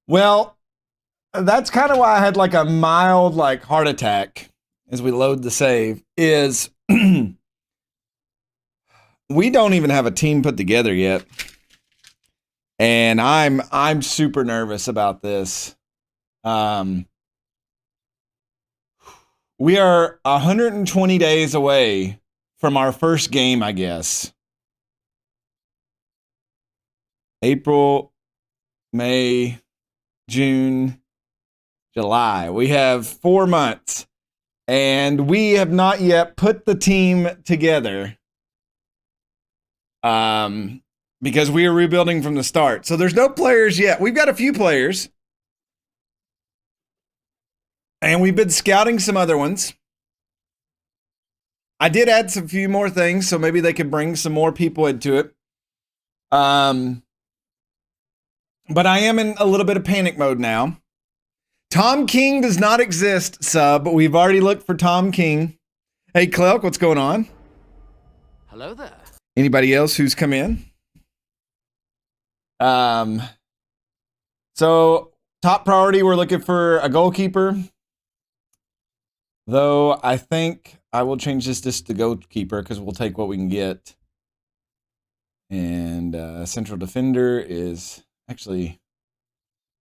Well, that's kind of why I had like a mild like heart attack as we load the save is we don't even have a team put together yet. And I'm super nervous about this. We are 120 days away from our first game, I guess. April, May, June, July. We have 4 months, and we have not yet put the team together. Because we are rebuilding from the start. So there's no players yet. We've got a few players. And we've been scouting some other ones. I did add some few more things, so maybe they could bring some more people into it. But I am in a little bit of panic mode now. Tom King does not exist, sub. We've already looked for Tom King. Hey, Clelk, what's going on? Hello there. Anybody else who's come in? So top priority, we're looking for a goalkeeper. Though I think I will change this just to goalkeeper because we'll take what we can get. And central defender is actually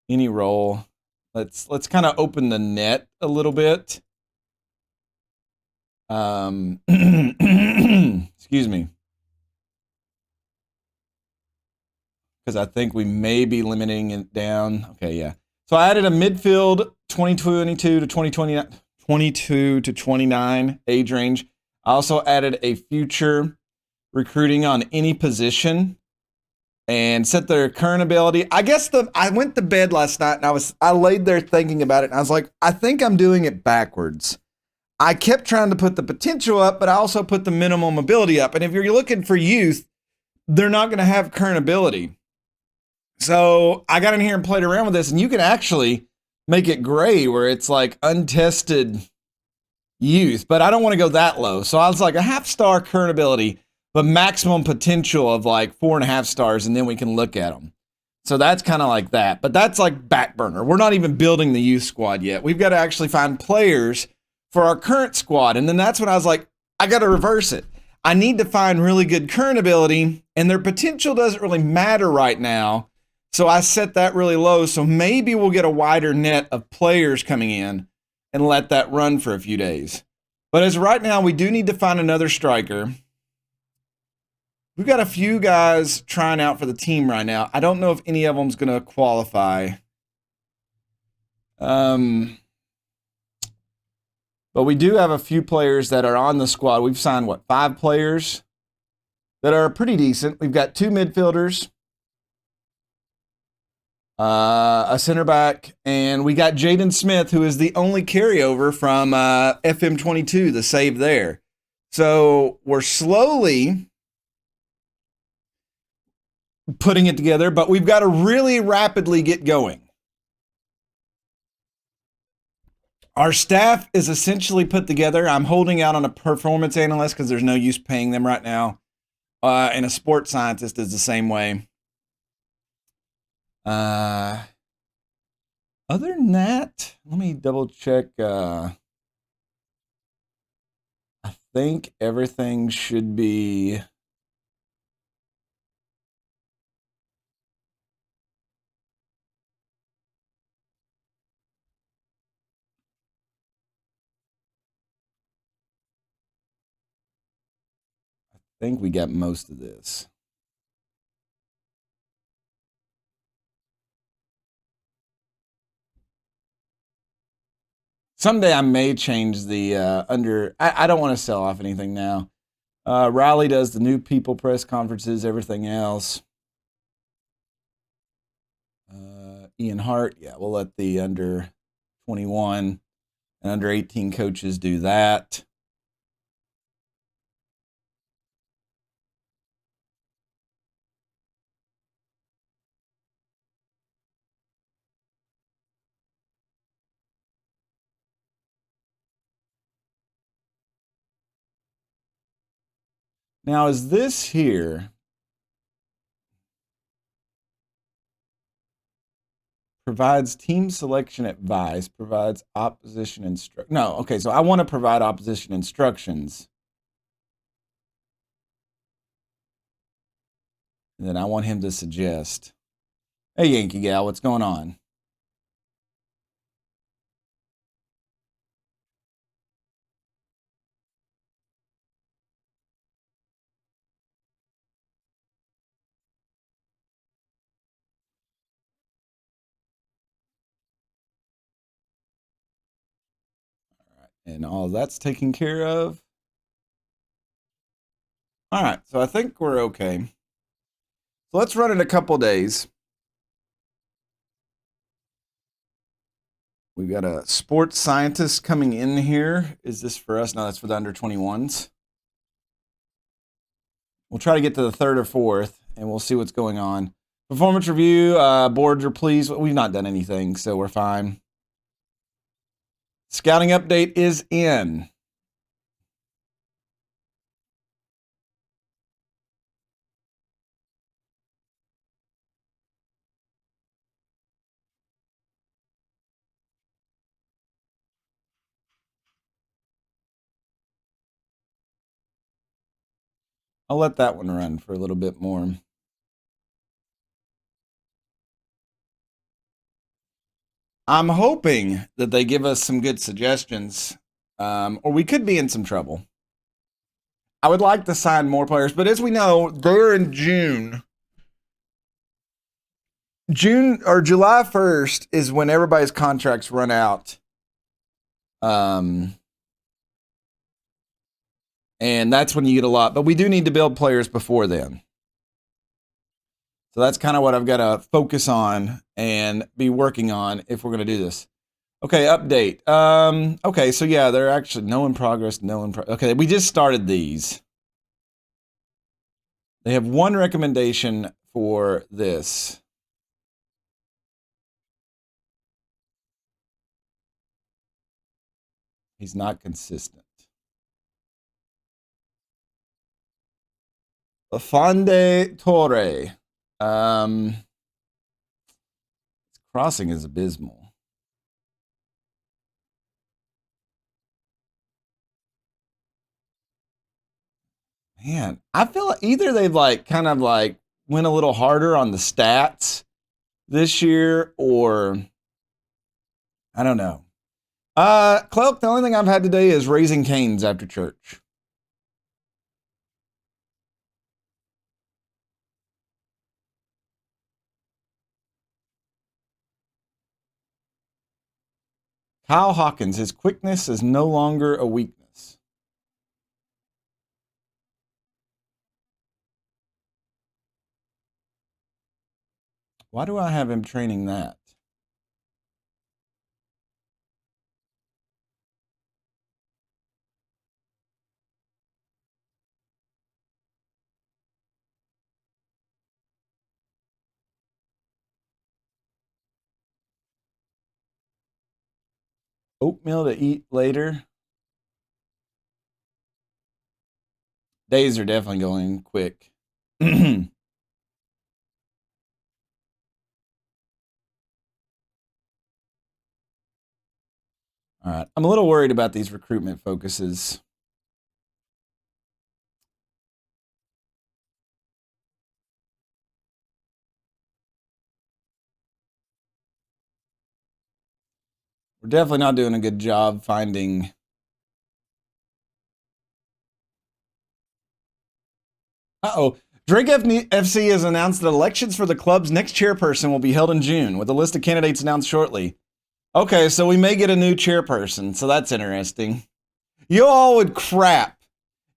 any role. Let's kind of open the net a little bit. Excuse me. Because I think we may be limiting it down. Okay, yeah. So I added a midfield 2022 to 22 to 29 age range. I also added a future recruiting on any position and set their current ability. I guess I went to bed last night and I laid there thinking about it and I was like, I think I'm doing it backwards. I kept trying to put the potential up, but I also put the minimum ability up. And if you're looking for youth, they're not going to have current ability. So I got in here and played around with this, and you can actually make it gray where it's like untested youth, but I don't want to go that low. So I was like a half-star current ability, but maximum potential of like 4.5 stars, and then we can look at them. So that's kind of like that, but that's like back burner. We're not even building the youth squad yet. We've got to actually find players for our current squad. And then that's when I was like, I got to reverse it. I need to find really good current ability, and their potential doesn't really matter right now. So I set that really low. So maybe we'll get a wider net of players coming in and let that run for a few days. But as of right now, we do need to find another striker. We've got a few guys trying out for the team right now. I don't know if any of them's going to qualify. But we do have a few players that are on the squad. We've signed, 5 players that are pretty decent. We've got 2 midfielders, a center back, and we got Jaden Smith, who is the only carryover from FM22, the save there. So we're slowly putting it together, but we've got to really rapidly get going. Our staff is essentially put together. I'm holding out on a performance analyst because there's no use paying them right now. And a sports scientist is the same way. Other than that, let me double check. I think everything should be. I think we got most of this. Someday I may change the under. I don't want to sell off anything now. Riley does the new people press conferences, everything else. Ian Hart, yeah, we'll let the under 21 and under 18 coaches do that. Now, is this here provides team selection advice, provides opposition instruction. No, okay, so I want to provide opposition instructions. And then I want him to suggest, hey, Yankee gal, what's going on? And all that's taken care of. All right, so I think we're okay. So let's run it a couple days. We've got a sports scientist coming in here. Is this for us? No, that's for the under 21s. We'll try to get to the third or fourth, and we'll see what's going on. Performance review, boards are pleased. We've not done anything, so we're fine. Scouting update is in. I'll let that one run for a little bit more. I'm hoping that they give us some good suggestions, or we could be in some trouble. I would like to sign more players, but as we know, they're in June. June or July 1st is when everybody's contracts run out. And that's when you get a lot. But we do need to build players before then. So that's kind of what I've got to focus on and be working on if we're going to do this. Okay, update. Okay, so yeah, they're actually no in progress, no in progress. Okay, we just started these. They have one recommendation for this. He's not consistent. Afande Torre. Crossing is abysmal. Man, I feel like either they've like kind of like went a little harder on the stats this year, or I don't know. Clelk, the only thing I've had today is Raising Canes after church. Kyle Hawkins, his quickness is no longer a weakness. Why do I have him training that? Oatmeal to eat later. Days are definitely going quick. All right. I'm a little worried about these recruitment focuses. We're definitely not doing a good job finding. Uh-oh. Drake FC has announced that elections for the club's next chairperson will be held in June, with a list of candidates announced shortly. Okay, so we may get a new chairperson, so that's interesting. You all would crap.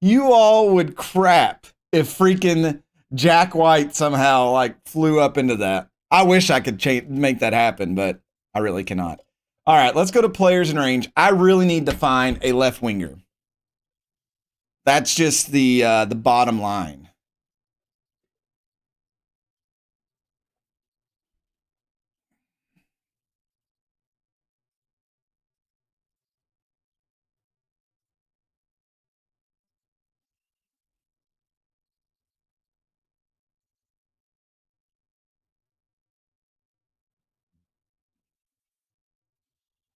You all would crap if freaking Jack White somehow like flew up into that. I wish I could make that happen, but I really cannot. All right, let's go to players in range. I really need to find a left winger. That's just the bottom line.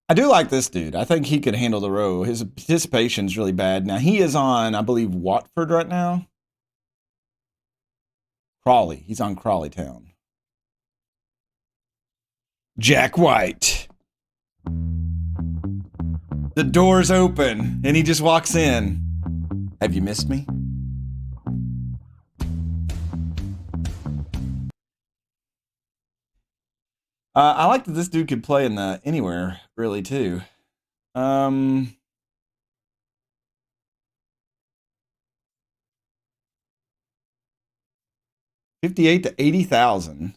I do like this dude. I think he could handle the row. His participation's really bad. Now, he is on, I believe, Watford right now. Crawley. He's on Crawley Town. Jack White. The door's open, and he just walks in. Have you missed me? I like that this dude could play in the anywhere, really, too. 58 to 80,000.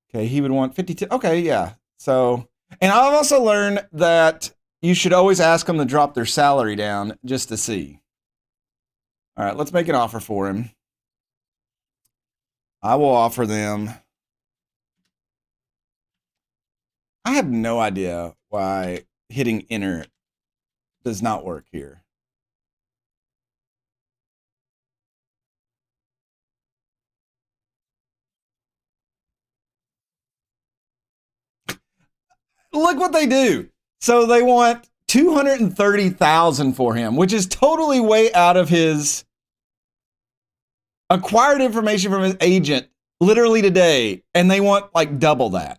Okay, he would want 52. Okay, yeah. So, and I've also learned that you should always ask them to drop their salary down just to see. All right, let's make an offer for him. I will offer them. I have no idea why hitting enter does not work here. Look what they do. So they want 230,000 for him, which is totally way out of his acquired information from his agent literally today, and they want like double that.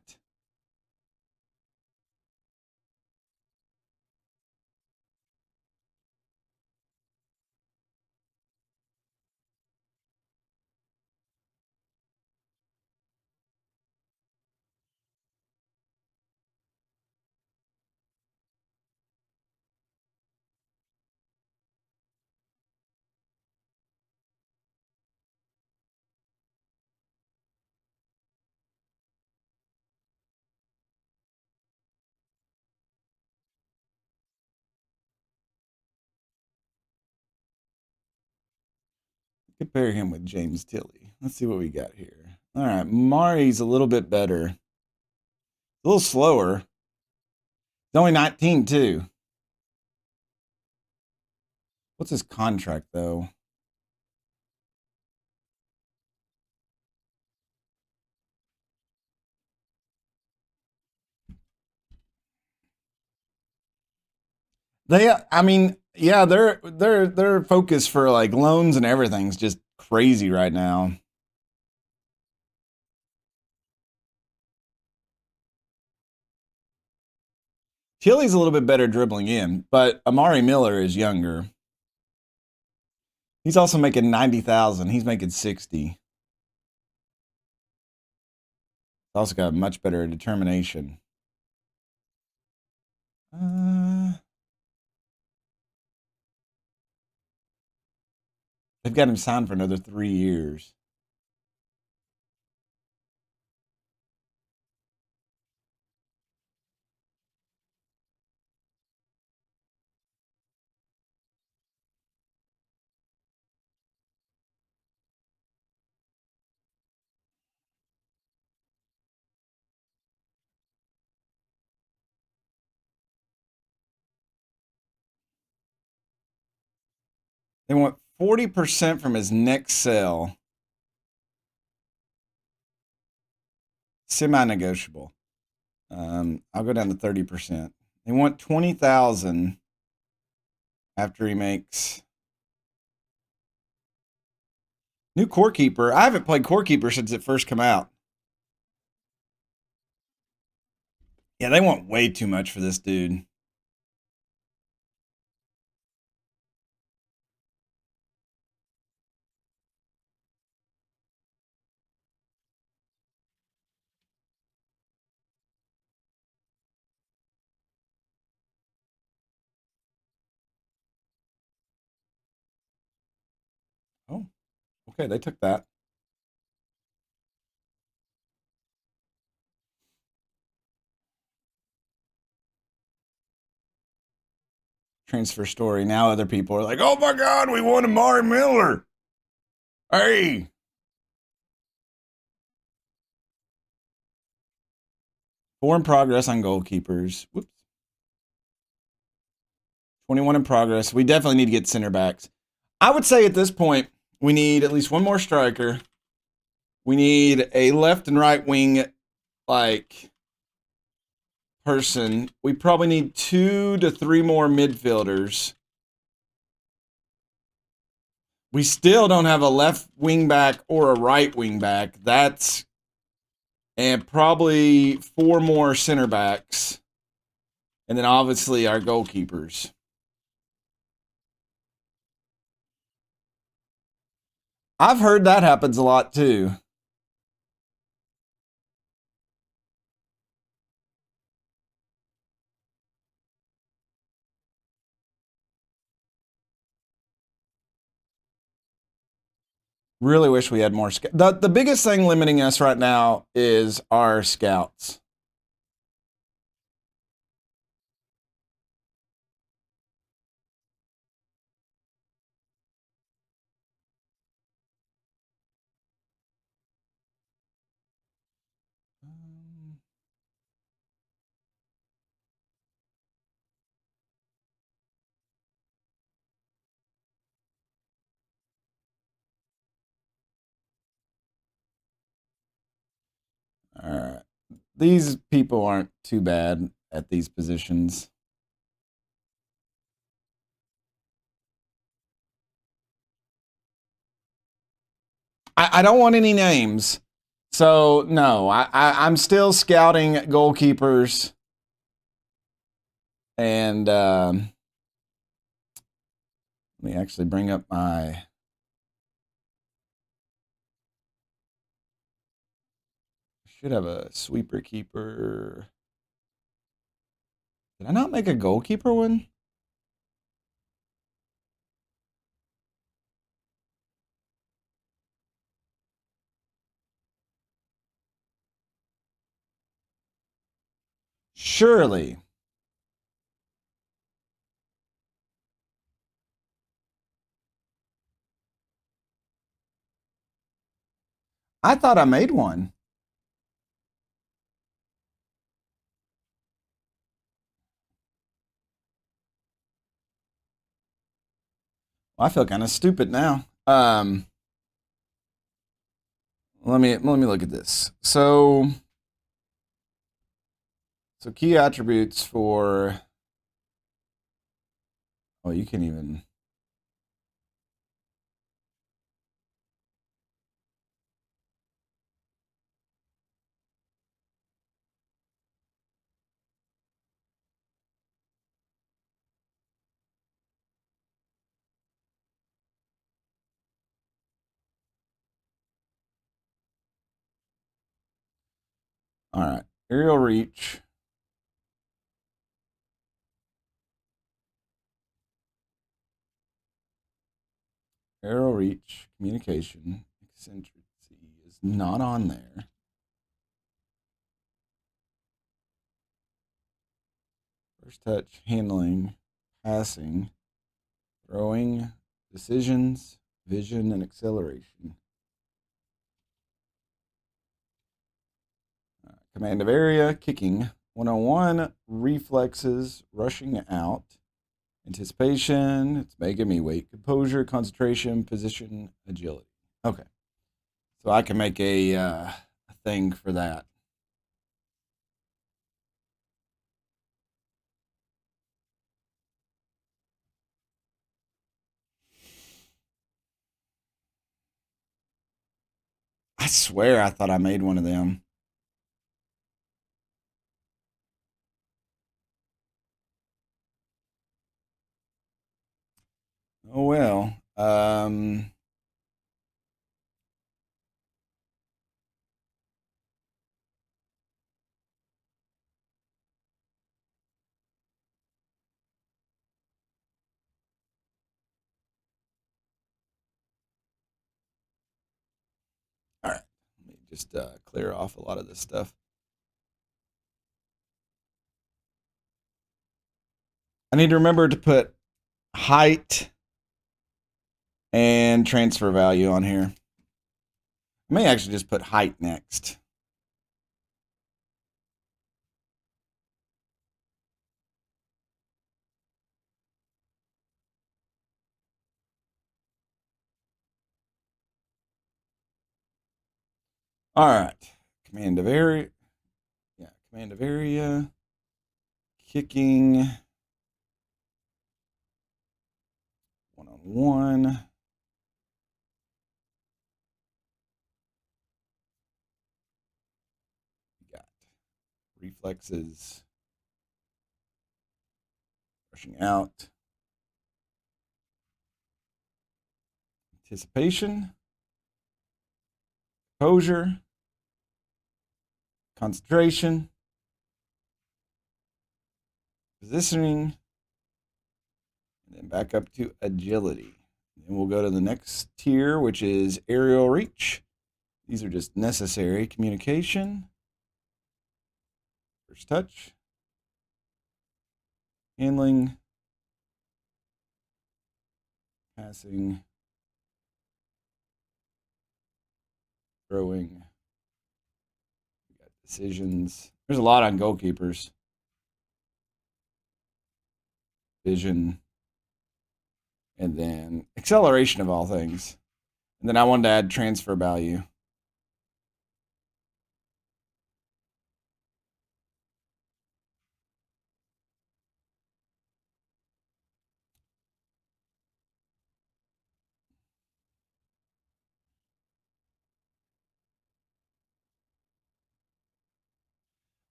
Compare him with James Tilley. Let's see what we got here. All right, Mari's a little bit better. A little slower. He's only 19 too. What's his contract though? I mean, yeah, their focus for like loans and everything's just crazy right now. Tilley's a little bit better dribbling in, but Amari Miller is younger. He's also making 90,000. He's making 60. He's also got much better determination. They've got him signed for another 3 years. They want 40% from his next sale. Semi-negotiable. I'll go down to 30%. They want 20,000 after he makes new core keeper. I haven't played core keeper since it first come out. Yeah, they want way too much for this dude. Oh, okay, they took that. Transfer story. Now other people are like, oh my God, we want Amari Miller. Hey. Four in progress on goalkeepers. Whoops. 21 in progress. We definitely need to get center backs. I would say at this point, we need at least one more striker. We need a left and right wing, like person. We probably need 2 to 3 more midfielders. We still don't have a left wing back or a right wing back. And probably 4 more center backs. And then obviously our goalkeepers. I've heard that happens a lot too. Really wish we had more. The biggest thing limiting us right now is our scouts. All right. These people aren't too bad at these positions. I don't want any names. So, no, I'm still scouting goalkeepers. And let me actually bring up my. Should have a sweeper keeper. Did I not make a goalkeeper one? Surely. I thought I made one. Well, I feel kind of stupid now. Let me look at this. So key attributes for. Oh, you can even. All right, aerial reach. Aerial reach, communication, eccentricity is not on there. First touch, handling, passing, throwing, decisions, vision, and acceleration. Command of area, kicking. 101, reflexes, rushing out. Anticipation, it's making me wait. Composure, concentration, position, agility. Okay. So I can make a thing for that. I swear I thought I made one of them. Oh well. All right. Let me just clear off a lot of this stuff. I need to remember to put height and transfer value on here. I may actually just put height next. All right. Command of area. Yeah, command of area. kicking. One-on-one. Got reflexes. Rushing out. Anticipation. Composure. Concentration. Positioning. And then back up to agility. And we'll go to the next tier, which is aerial reach. These are just necessary. Communication. First touch. Handling. Passing. Throwing. We got decisions. There's a lot on goalkeepers. Vision. And then acceleration of all things. And then I wanted to add transfer value.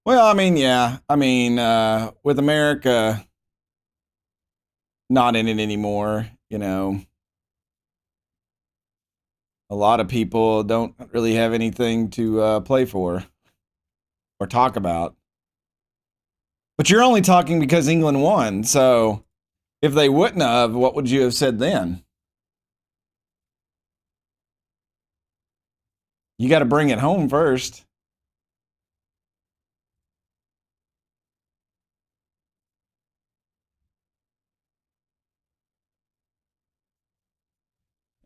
Well, I mean, yeah. I mean, with America not in it anymore, you know, a lot of people don't really have anything to play for or talk about. But you're only talking because England won. So if they wouldn't have, what would you have said then? You got to bring it home first.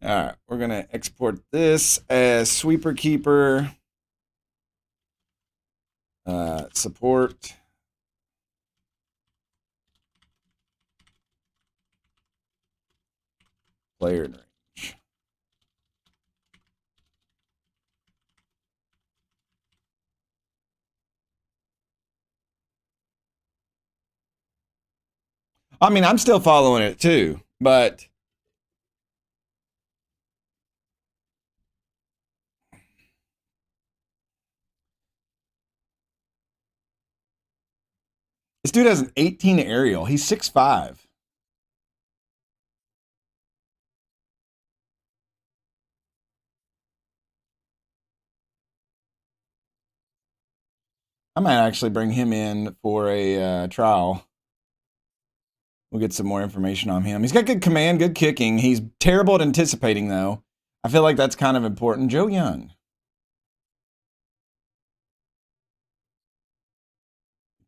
All right, we're going to export this as sweeper keeper support. Player in range. I mean, I'm still following it too, but this dude has an 18 aerial. He's 6'5". I might actually bring him in for a trial. We'll get some more information on him. He's got good command, good kicking. He's terrible at anticipating, though. I feel like that's kind of important. Joe Young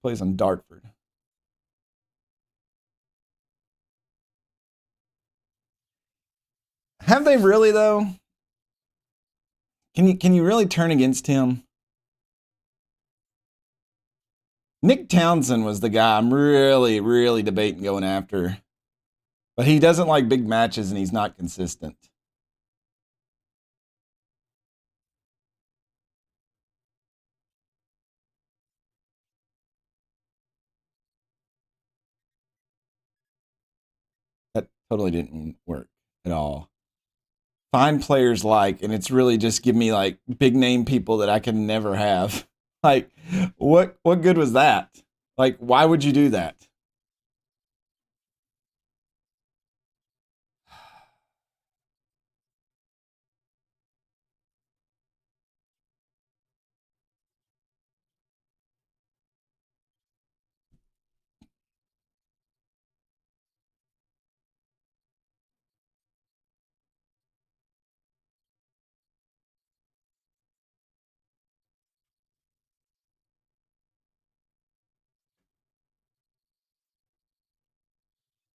plays on Dartford. Have they really, though? Can you really turn against him? Nick Townsend was the guy I'm really, really debating going after. But he doesn't like big matches and he's not consistent. That totally didn't work at all. Find players like, and it's really just give me like big name people that I can never have. Like, what good was that? Like, why would you do that?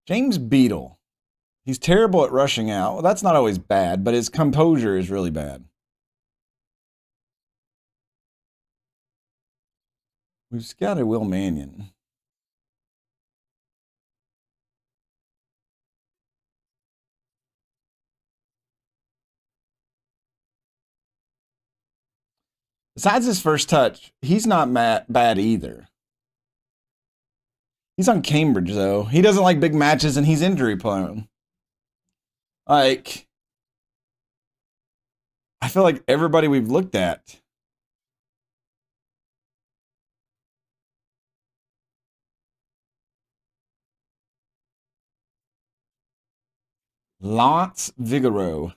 James Beadle. He's terrible at rushing out. Well, that's not always bad, but his composure is really bad. We've scouted Will Mannion. Besides his first touch, he's not bad either. He's on Cambridge though. He doesn't like big matches and he's injury prone. Like I feel like everybody we've looked at. Lance Vigoro.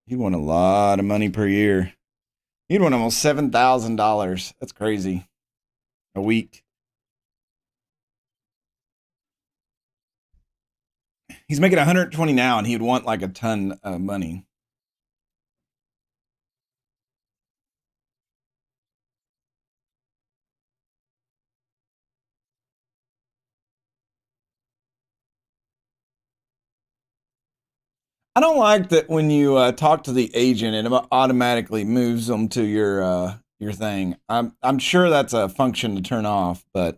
He won a lot of money per year. He'd won almost $7,000. That's crazy. A week. He's making 120 now, and he'd want like a ton of money. I don't like that when you talk to the agent, it automatically moves them to your thing. I'm sure that's a function to turn off, but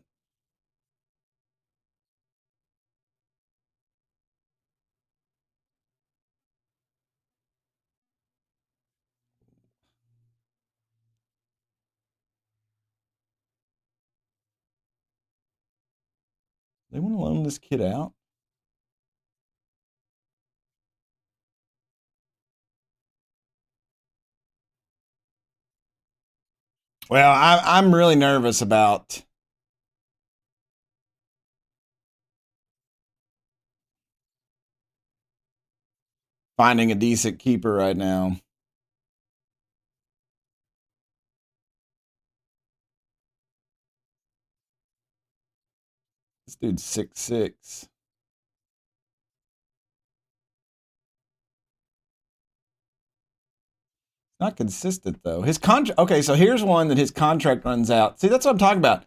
they want to loan this kid out. Well, I'm really nervous about finding a decent keeper right now. This dude's 6'6". Not consistent though. His contract. Okay, so here's one that his contract runs out. See, that's what I'm talking about.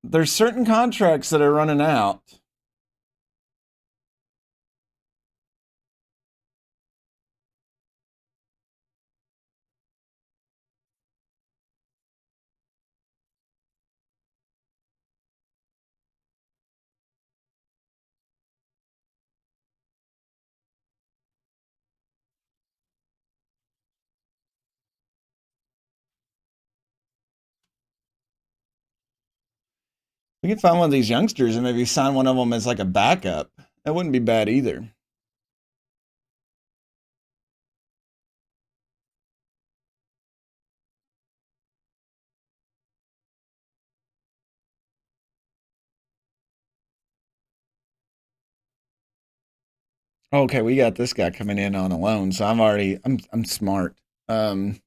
There's certain contracts that are running out. We can find one of these youngsters and maybe sign one of them as like a backup. That wouldn't be bad either. Okay, we got this guy coming in on a loan, so I'm smart. Um,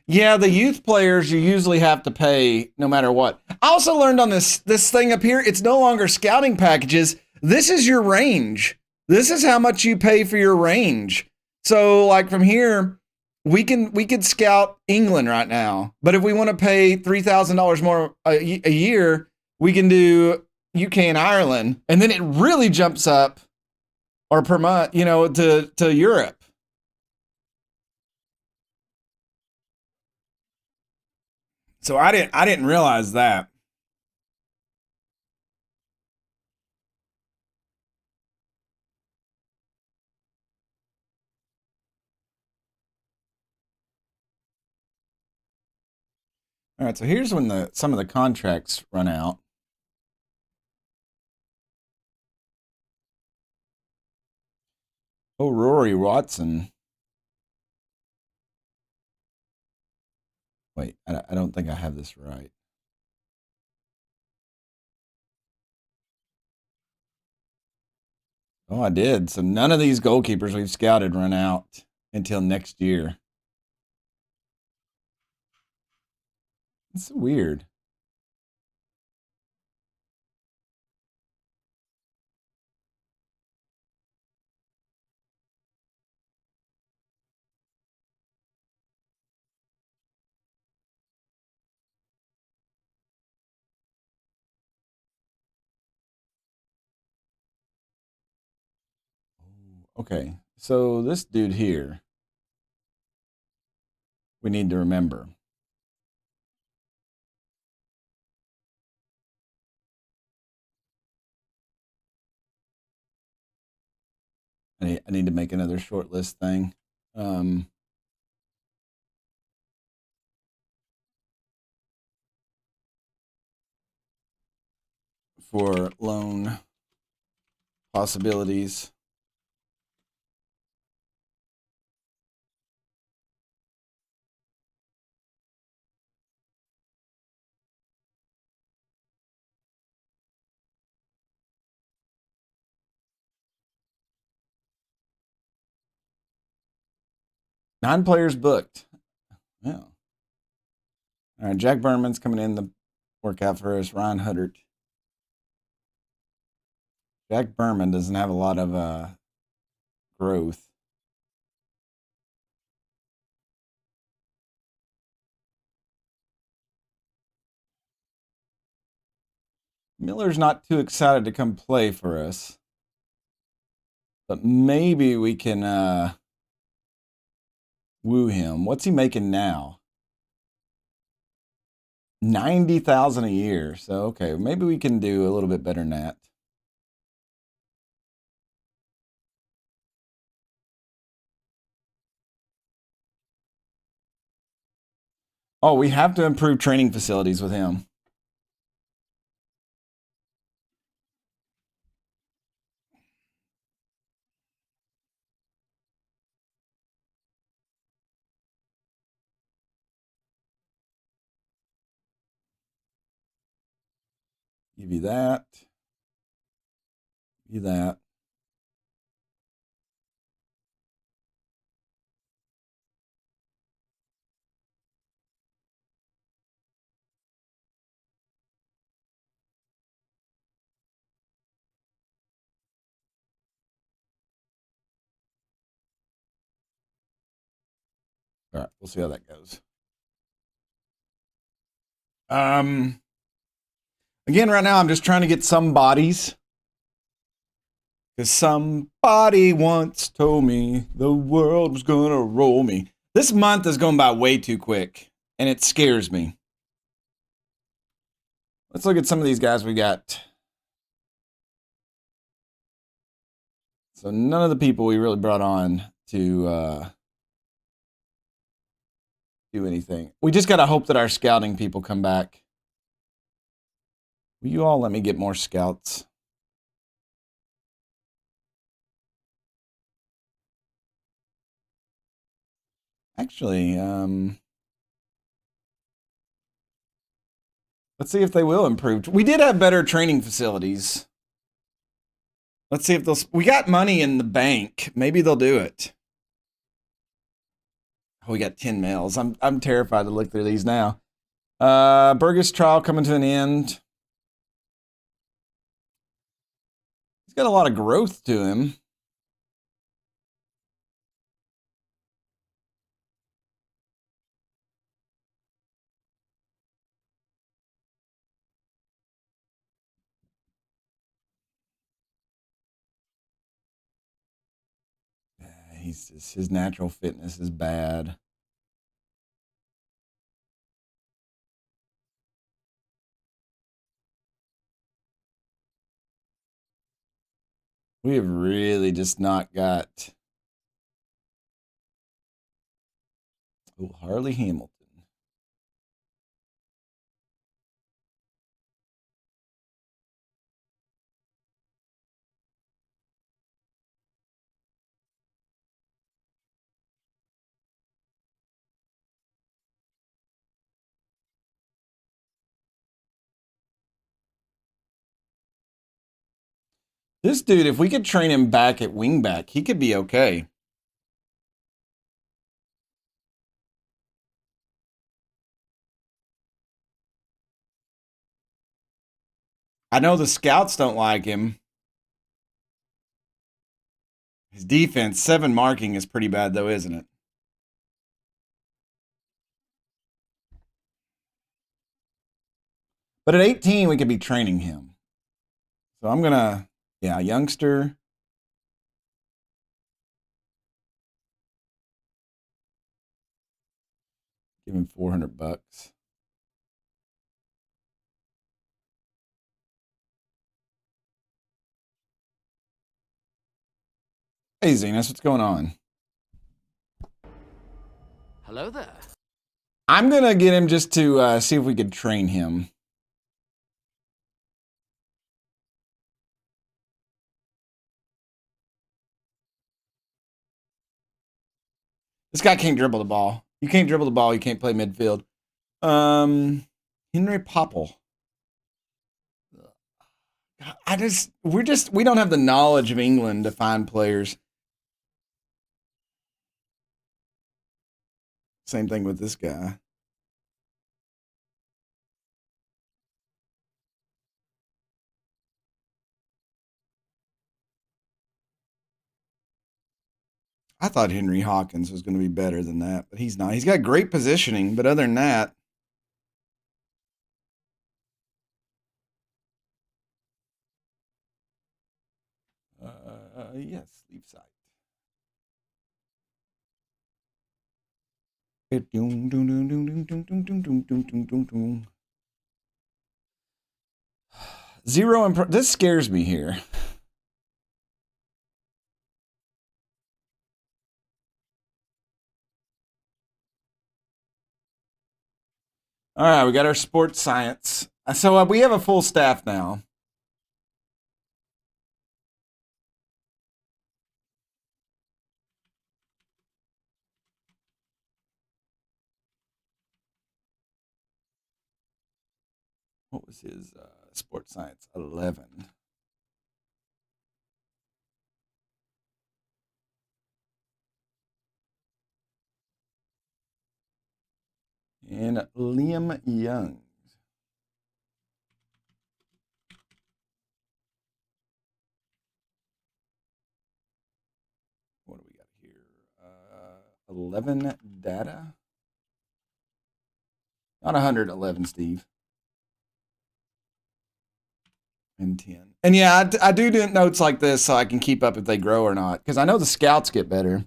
Yeah, the youth players you usually have to pay no matter what. I also learned on this thing up here, it's no longer scouting packages. This is your range. This is how much you pay for your range. So like from here, we could scout England right now. But if we want to pay $3,000 more a year, we can do UK and Ireland, and then it really jumps up or per month, to Europe. So I didn't realize that. All right, so here's when the some of the contracts run out. Oh, Rory Watson. Wait, I don't think I have this right. Oh, I did. So none of these goalkeepers we've scouted run out until next year. It's weird. okay. So this dude here, we need to remember. I need to make another short list thing. Um, for loan possibilities. Nine players booked. Yeah. All right. Jack Berman's coming in the workout for us. Ryan Huddert. Jack Berman doesn't have a lot of growth. Miller's not too excited to come play for us, but maybe we can woo him. What's he making now? 90,000 a year. So okay, maybe we can do a little bit better than that. Oh, we have to improve training facilities with him. Give you that. Give you that. All right, we'll see how that goes. Um, Again, right now I'm just trying to get some bodies because somebody once told me the world was gonna roll me. This month is going by way too quick, and it scares me. Let's look at some of these guys we got. So none of the people we really brought on to do anything. We just got to hope that our scouting people come back. Will you all let me get more scouts? Actually, let's see if they will improve. We did have better training facilities. Let's see if they'll. We got money in the bank. Maybe they'll do it. Oh, we got 10 males. I'm terrified to look through these now. Burgess trial coming to an end. He's got a lot of growth to him. He's just, his natural fitness is bad. We have really just not got. Oh, Harley Hamilton. This dude, if we could train him back at wingback, he could be okay. I know the scouts don't like him. His defense, 7 marking is pretty bad, though, isn't it? But at 18, we could be training him. So I'm going to, yeah, youngster. Give him $400. Hey, Zenas, what's going on? Hello there. I'm going to get him just to see if we could train him. This guy can't dribble the ball. You can't dribble the ball. You can't play midfield. Henry Popple. We don't have the knowledge of England to find players. Same thing with this guy. I thought Henry Hawkins was going to be better than that, but he's not. He's got great positioning, but other than that, yes, leave site. Zero. This scares me here. All right, we got our sports science. So we have a full staff now. What was his sports science? 11. And Liam Young. What do we got here? 11 data. Not 111, Steve. And 10. And yeah, I do notes like this so I can keep up if they grow or not. Because I know the scouts get better.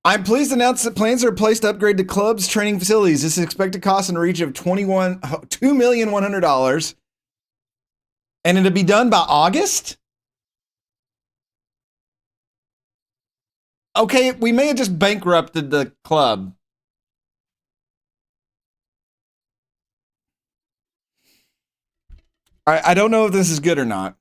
I'm pleased to announce that plans are in place to upgrade the club's training facilities. This is expected cost in the reach of $2,100,000. And it'll be done by August? Okay, we may have just bankrupted the club. I don't know if this is good or not.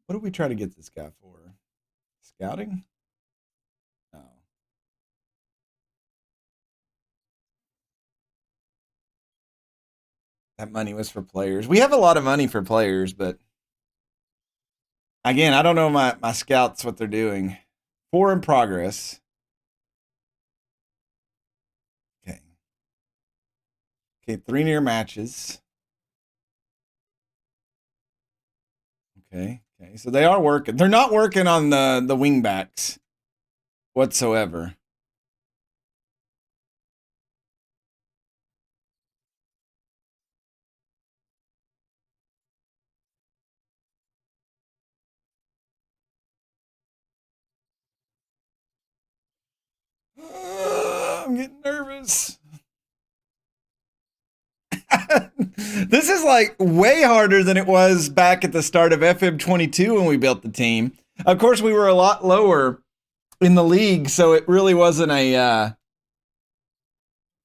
What did we try to get this guy for? Scouting? No. That money was for players. We have a lot of money for players, but again, I don't know my scouts what they're doing. 4 in progress. Okay. Okay, 3 near matches. Okay. Okay. So they are working. They're not working on the wing backs whatsoever. I'm getting nervous. This is like way harder than it was back at the start of FM22 when we built the team. Of course, we were a lot lower in the league, so it really wasn't a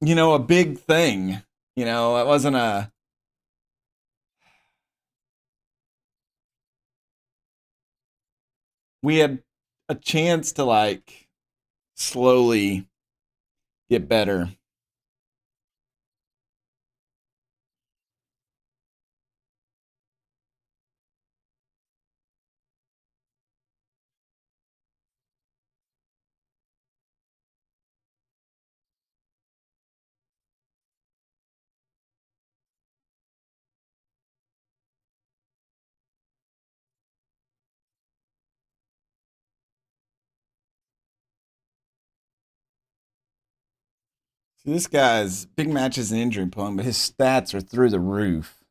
a big thing. It wasn't a we had a chance to like slowly get better. See, this guy's big matches and injury prone, but his stats are through the roof.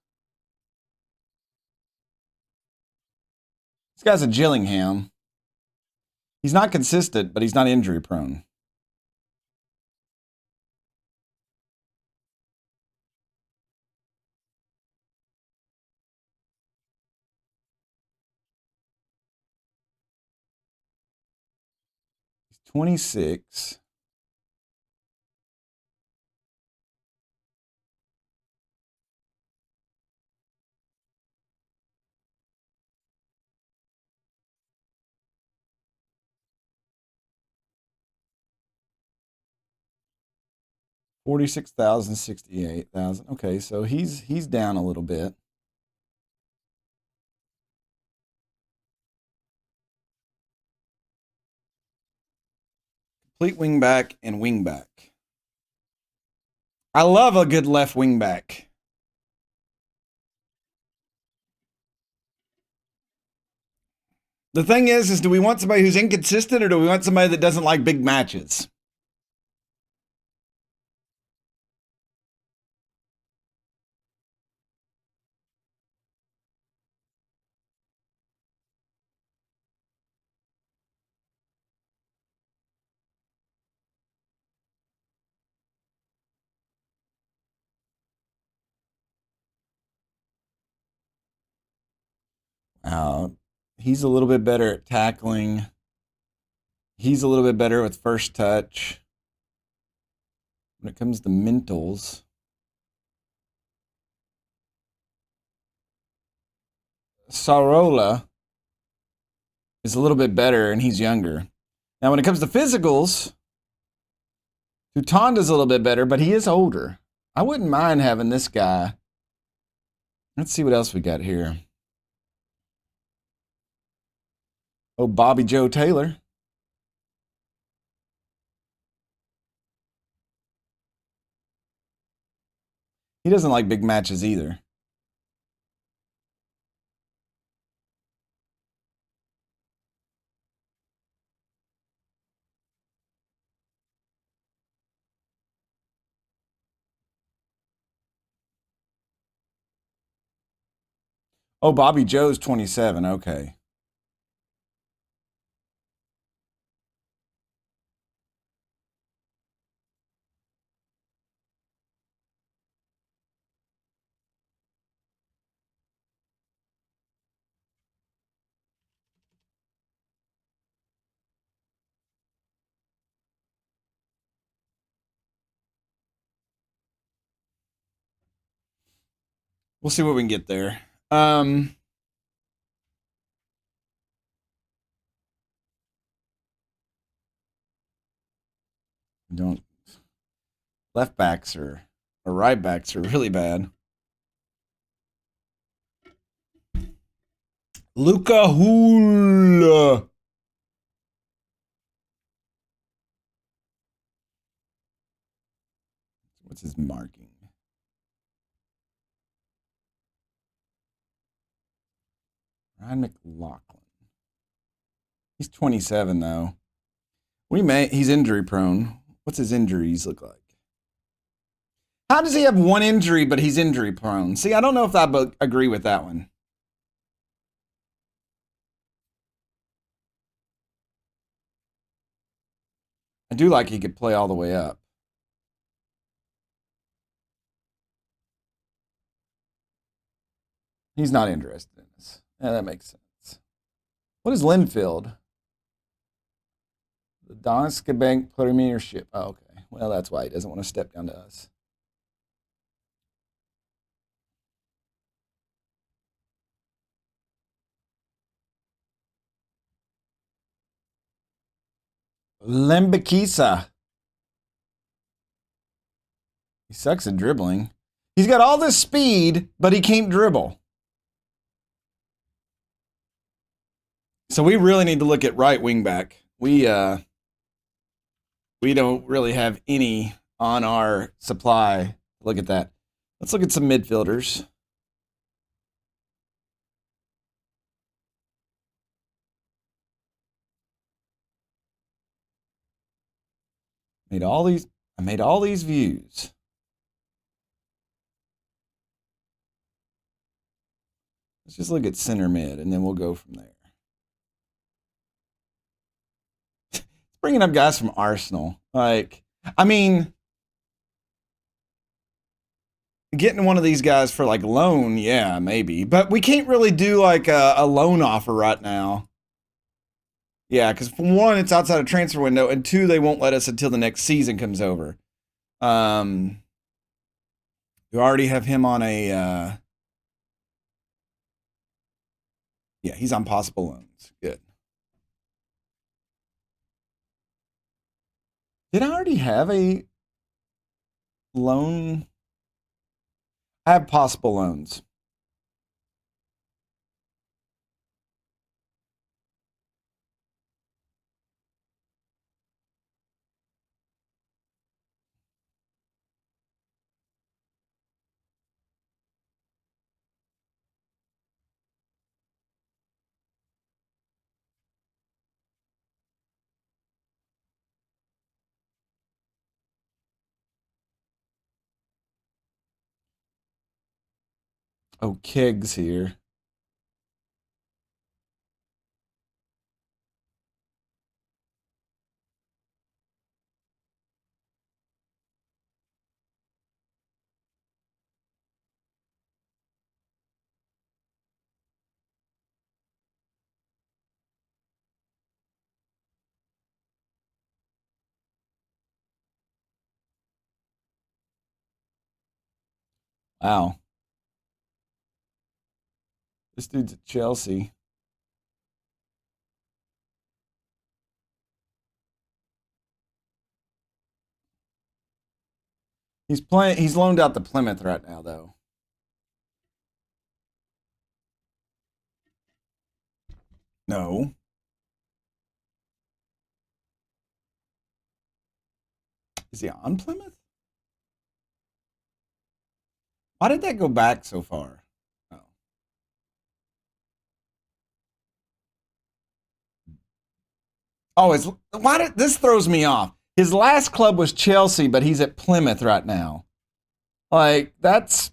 This guy's a Gillingham. He's not consistent, but he's not injury prone. He's 26. $46,000, $68,000. Okay, so he's down a little bit. Complete wingback and wingback. I love a good left wingback. The thing is do we want somebody who's inconsistent or do we want somebody that doesn't like big matches? Uh, he's a little bit better at tackling. He's a little bit better with first touch. When it comes to mentals, Sarola is a little bit better and he's younger. Now, when it comes to physicals, Tutanda's a little bit better, but he is older. I wouldn't mind having this guy. Let's see what else we got here. Oh, Bobby Joe Taylor. He doesn't like big matches either. Oh, Bobby Joe's 27. Okay. We'll see what we can get there. Don't left backs or right backs are really bad. Luca Hula. What's his marking? Ryan McLaughlin. He's 27 though. He's injury prone. What's his injuries look like? How does he have one injury, but he's injury prone? See, I don't know if I agree with that one. I do like he could play all the way up. He's not interested in this. Yeah, that makes sense. What is Linfield? The Donetsk Bank Premiership. Oh, okay. Well, that's why he doesn't want to step down to us. Lembikisa. He sucks at dribbling. He's got all this speed, but he can't dribble. So we really need to look at right wing back. We don't really have any on our supply. Look at that. Let's look at some midfielders. Made all these. I I made all these views. Let's just look at center mid, and then we'll go from there. Bringing up guys from Arsenal. Like, I mean, getting one of these guys for like loan, yeah, maybe. But we can't really do like a loan offer right now. Yeah, because for one, it's outside of transfer window, and two, they won't let us until the next season comes over. We already have him on a yeah, he's on possible loans. Good. Did I already have a loan? I have possible loans. Oh, Keg's here. Wow. This dude's at Chelsea. He's loaned out to Plymouth right now, though. No. Is he on Plymouth? Why did that go back so far? Oh. Oh, it's why did this throws me off. His last club was Chelsea, but he's at Plymouth right now. Like, they're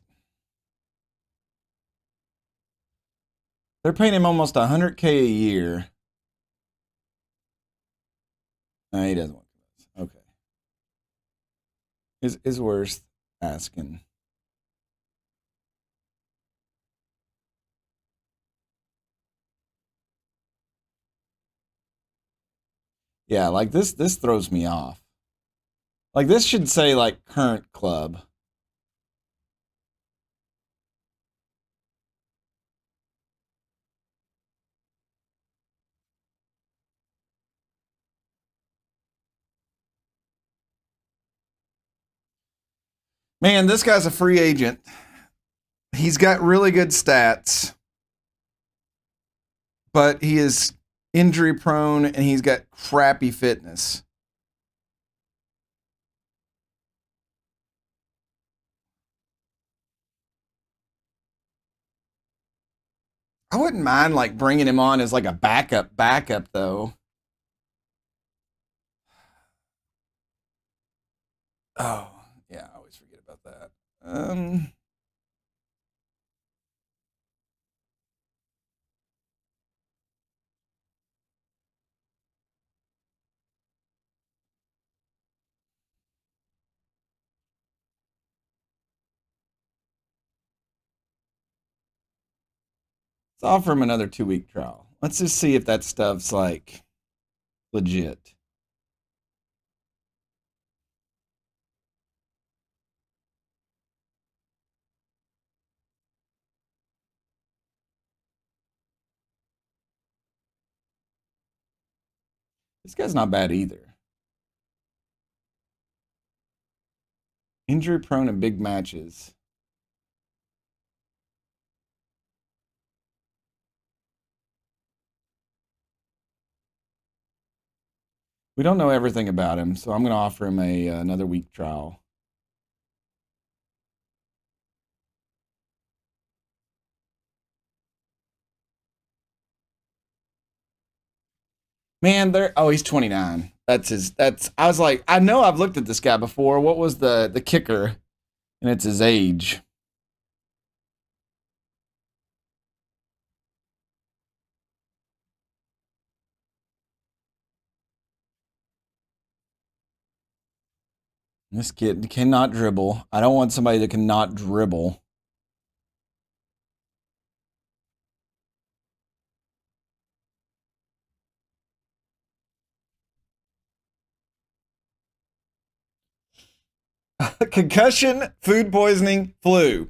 paying him almost 100K a year. No, he doesn't want this. Okay. Is worth asking. Yeah, like this throws me off. Like this should say like current club. Man, this guy's a free agent. He's got really good stats, but he is injury prone and he's got crappy fitness. I wouldn't mind like bringing him on as like a backup though. Oh, yeah, I always forget about that. Let's offer him another 2 week trial. Let's just see if that stuff's like legit. This guy's not bad either. Injury prone in big matches. We don't know everything about him, so I'm going to offer him another week trial. Man, he's 29. I was like, I know I've looked at this guy before. What was the kicker? And it's his age. This kid cannot dribble. I don't want somebody that cannot dribble. Concussion, food poisoning, flu.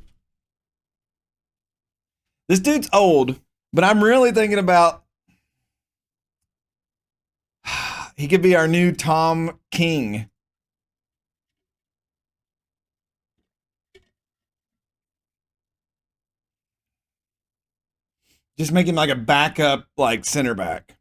This dude's old, but I'm really thinking about he could be our new Tom King. Just make him like a backup, like center back.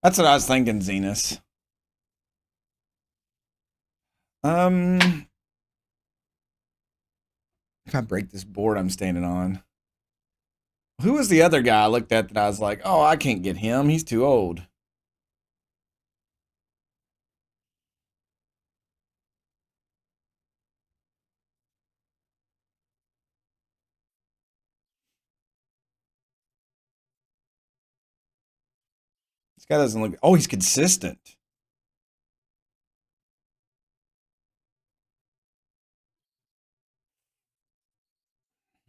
That's what I was thinking, Zenas. Um, if I break this board I'm standing on. Who was the other guy I looked at that I was like, oh, I can't get him. He's too old. This guy doesn't look. Oh, he's consistent.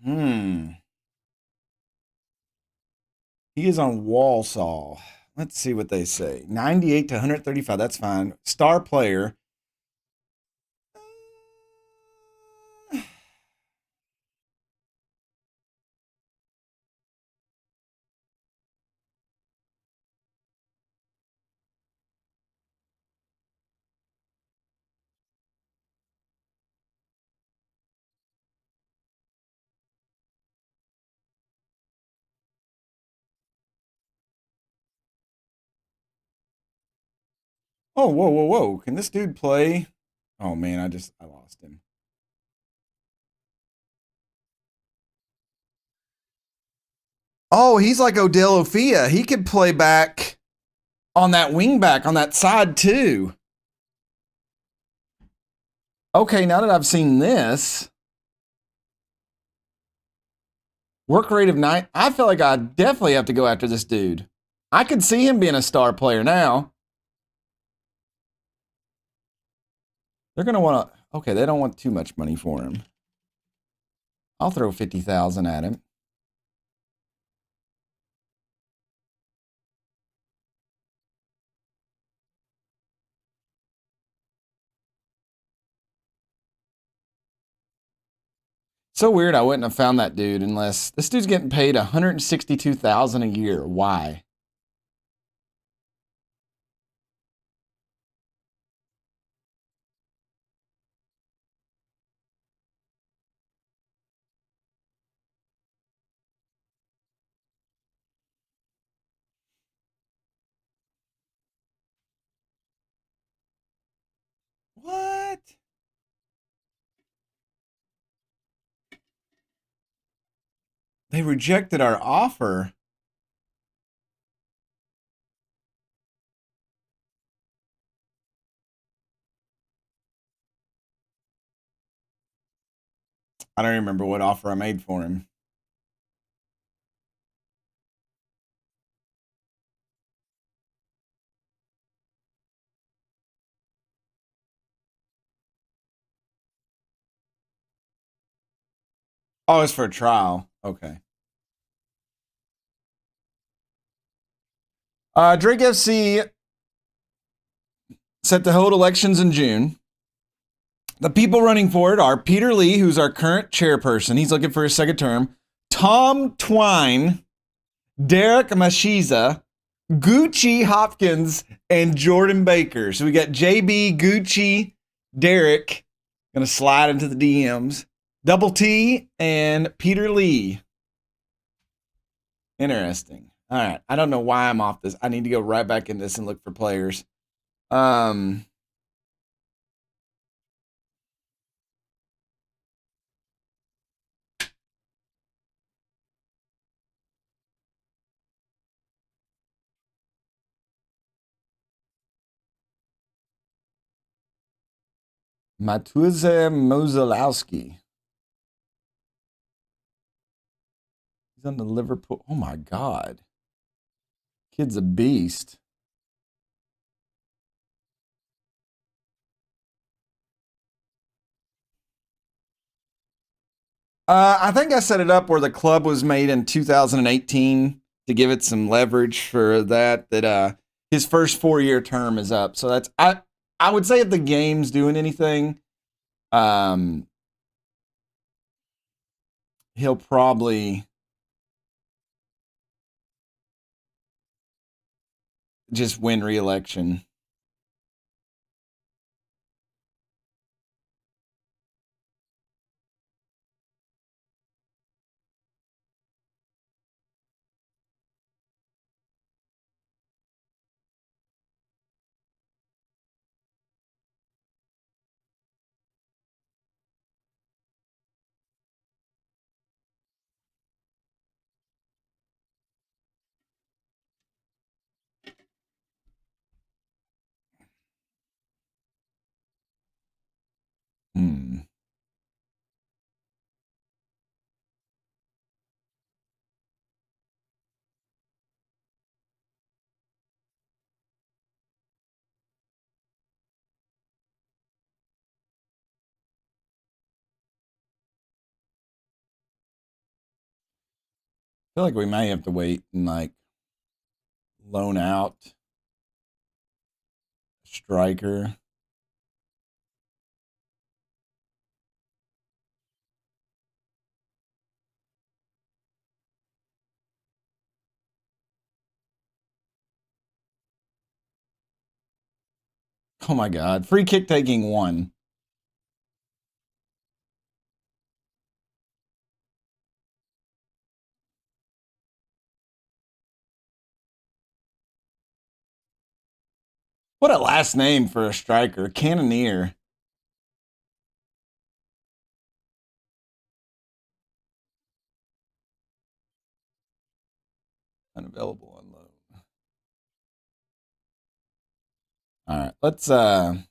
Hmm. He is on Walsall. Let's see what they say. 98 to 135. That's fine. Star player. Oh, whoa, whoa, whoa. Can this dude play? Oh, man, I lost him. Oh, he's like Odell Ofia. He could play back on that wing back on that side too. Okay, now that I've seen this, work rate of 9, I feel like I definitely have to go after this dude. I could see him being a star player now. They're going to want to, okay, they don't want too much money for him. I'll throw 50,000 at him. So weird I wouldn't have found that dude unless this dude's getting paid 162,000 a year. Why? What? They rejected our offer. I don't remember what offer I made for him. Oh, it's for a trial. Okay. Drake FC set to hold elections in June. The people running for it are Peter Lee, who's our current chairperson. He's looking for a second term. Tom Twine, Derek Mashiza, Gucci Hopkins, and Jordan Baker. So we got JB, Gucci, Derek, Gonna slide into the DMs. Double T and Peter Lee. Interesting. All right. I don't know why I'm off this. I need to go right back in this and look for players. Um, Matuze Mozolowski. He's on the Liverpool. Oh my God. Kid's a beast. I think I set it up where the club was made in 2018 to give it some leverage for that. His first 4-year term is up, so that's I would say if the game's doing anything, um, he'll probably just win re-election. Hmm. I feel like we may have to wait and like loan out a striker. Oh my God. Free kick taking one. What a last name for a striker. Cannoneer. Unavailable on loan. All right. Let's I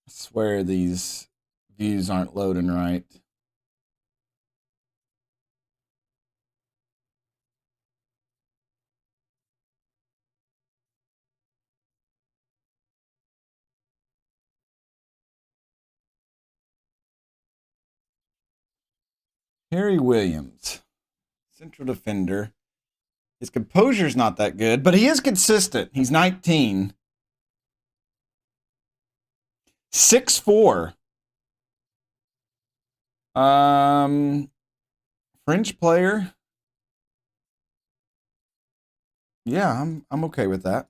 swear these views aren't loading right. Harry Williams, central defender. His composure's not that good, but he is consistent. He's 19. 6'4". Um, French player. Yeah, I'm okay with that.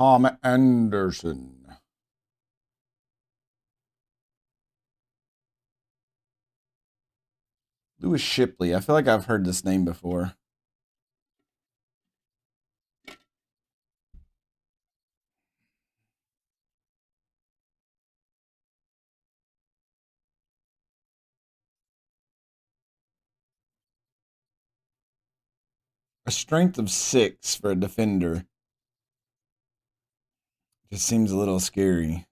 Tom Anderson. Lewis Shipley. I feel like I've heard this name before. A strength of 6 for a defender. Just seems a little scary.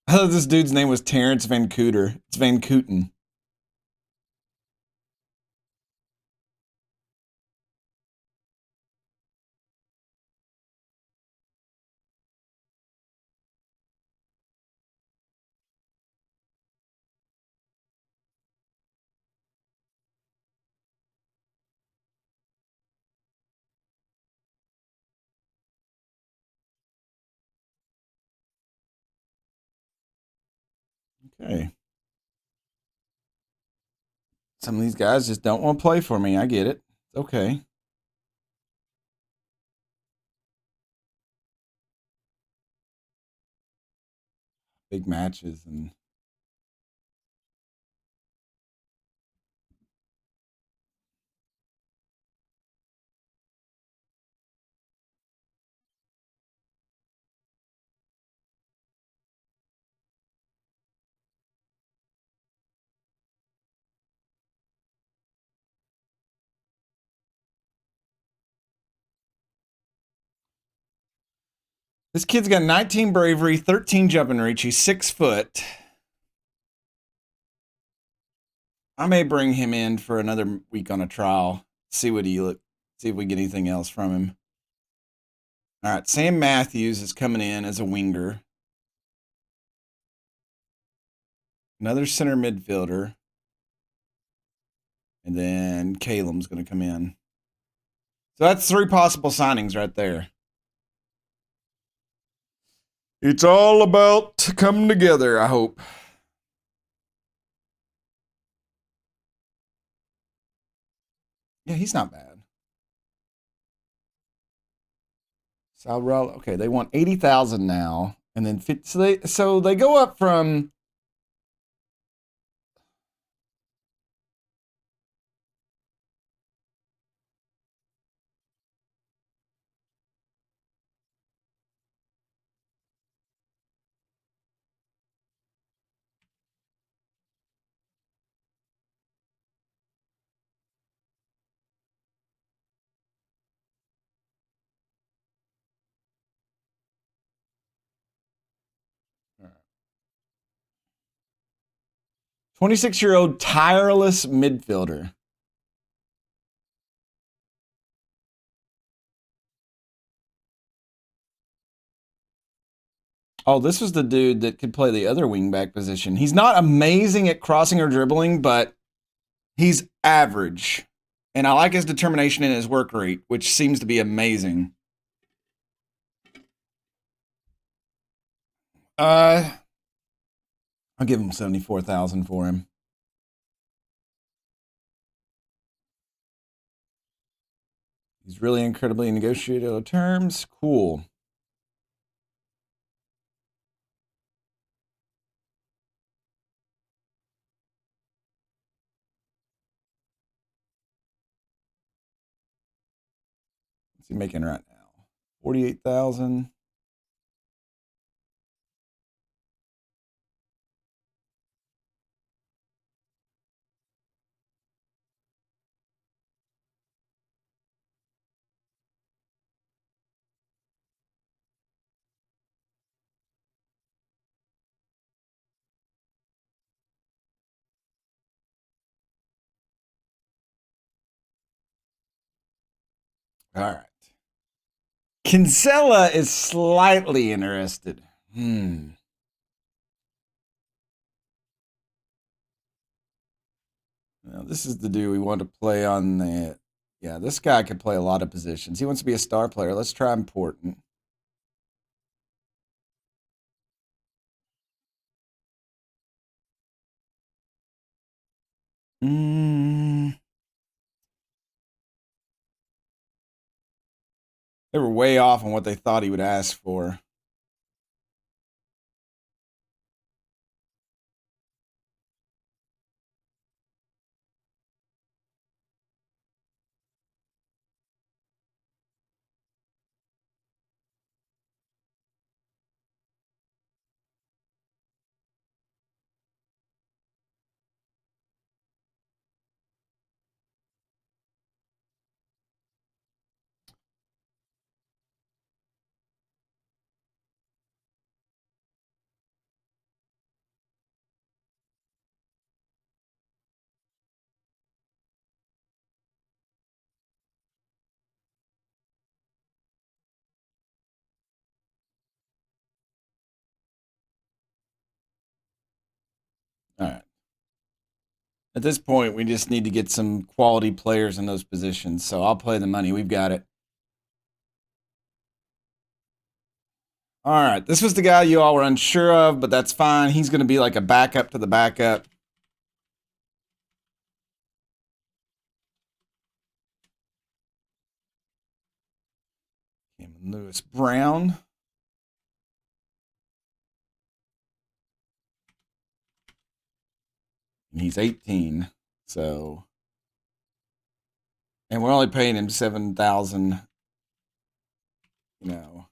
I thought this dude's name was Terrence Van Cooter. It's Van Cooten. Okay. Some of these guys just don't want to play for me. I get it. It's okay. Big matches and this kid's got 19 bravery, 13 jumping reach. He's 6 foot. I may bring him in for another week on a trial. See what he look. See if we get anything else from him. All right, Sam Matthews is coming in as a winger. Another center midfielder. And then Caleb's going to come in. So that's 3 possible signings right there. It's all about coming together, I hope. Yeah, he's not bad. Sal Rowell, okay, they want 80,000 now, and then 50, so they go up from. All right. 26-year-old tireless midfielder. Oh, this was the dude that could play the other wingback position. He's not amazing at crossing or dribbling, but he's average. And I like his determination and his work rate, which seems to be amazing. Uh, I'll give him 74,000 for him. He's really incredibly negotiable terms. Cool. What's he making right now? 48,000. All right. Kinsella is slightly interested. Now, this is the dude we want to play on the. Yeah, this guy could play a lot of positions. He wants to be a star player. Let's try important. Mm, they were way off on what they thought he would ask for. At this point, we just need to get some quality players in those positions. So I'll play the money. We've got it. All right. This was the guy you all were unsure of, but that's fine. He's going to be like a backup to the backup. Cameron Lewis Brown. And he's 18. So, and we're only paying him 7,000, you know.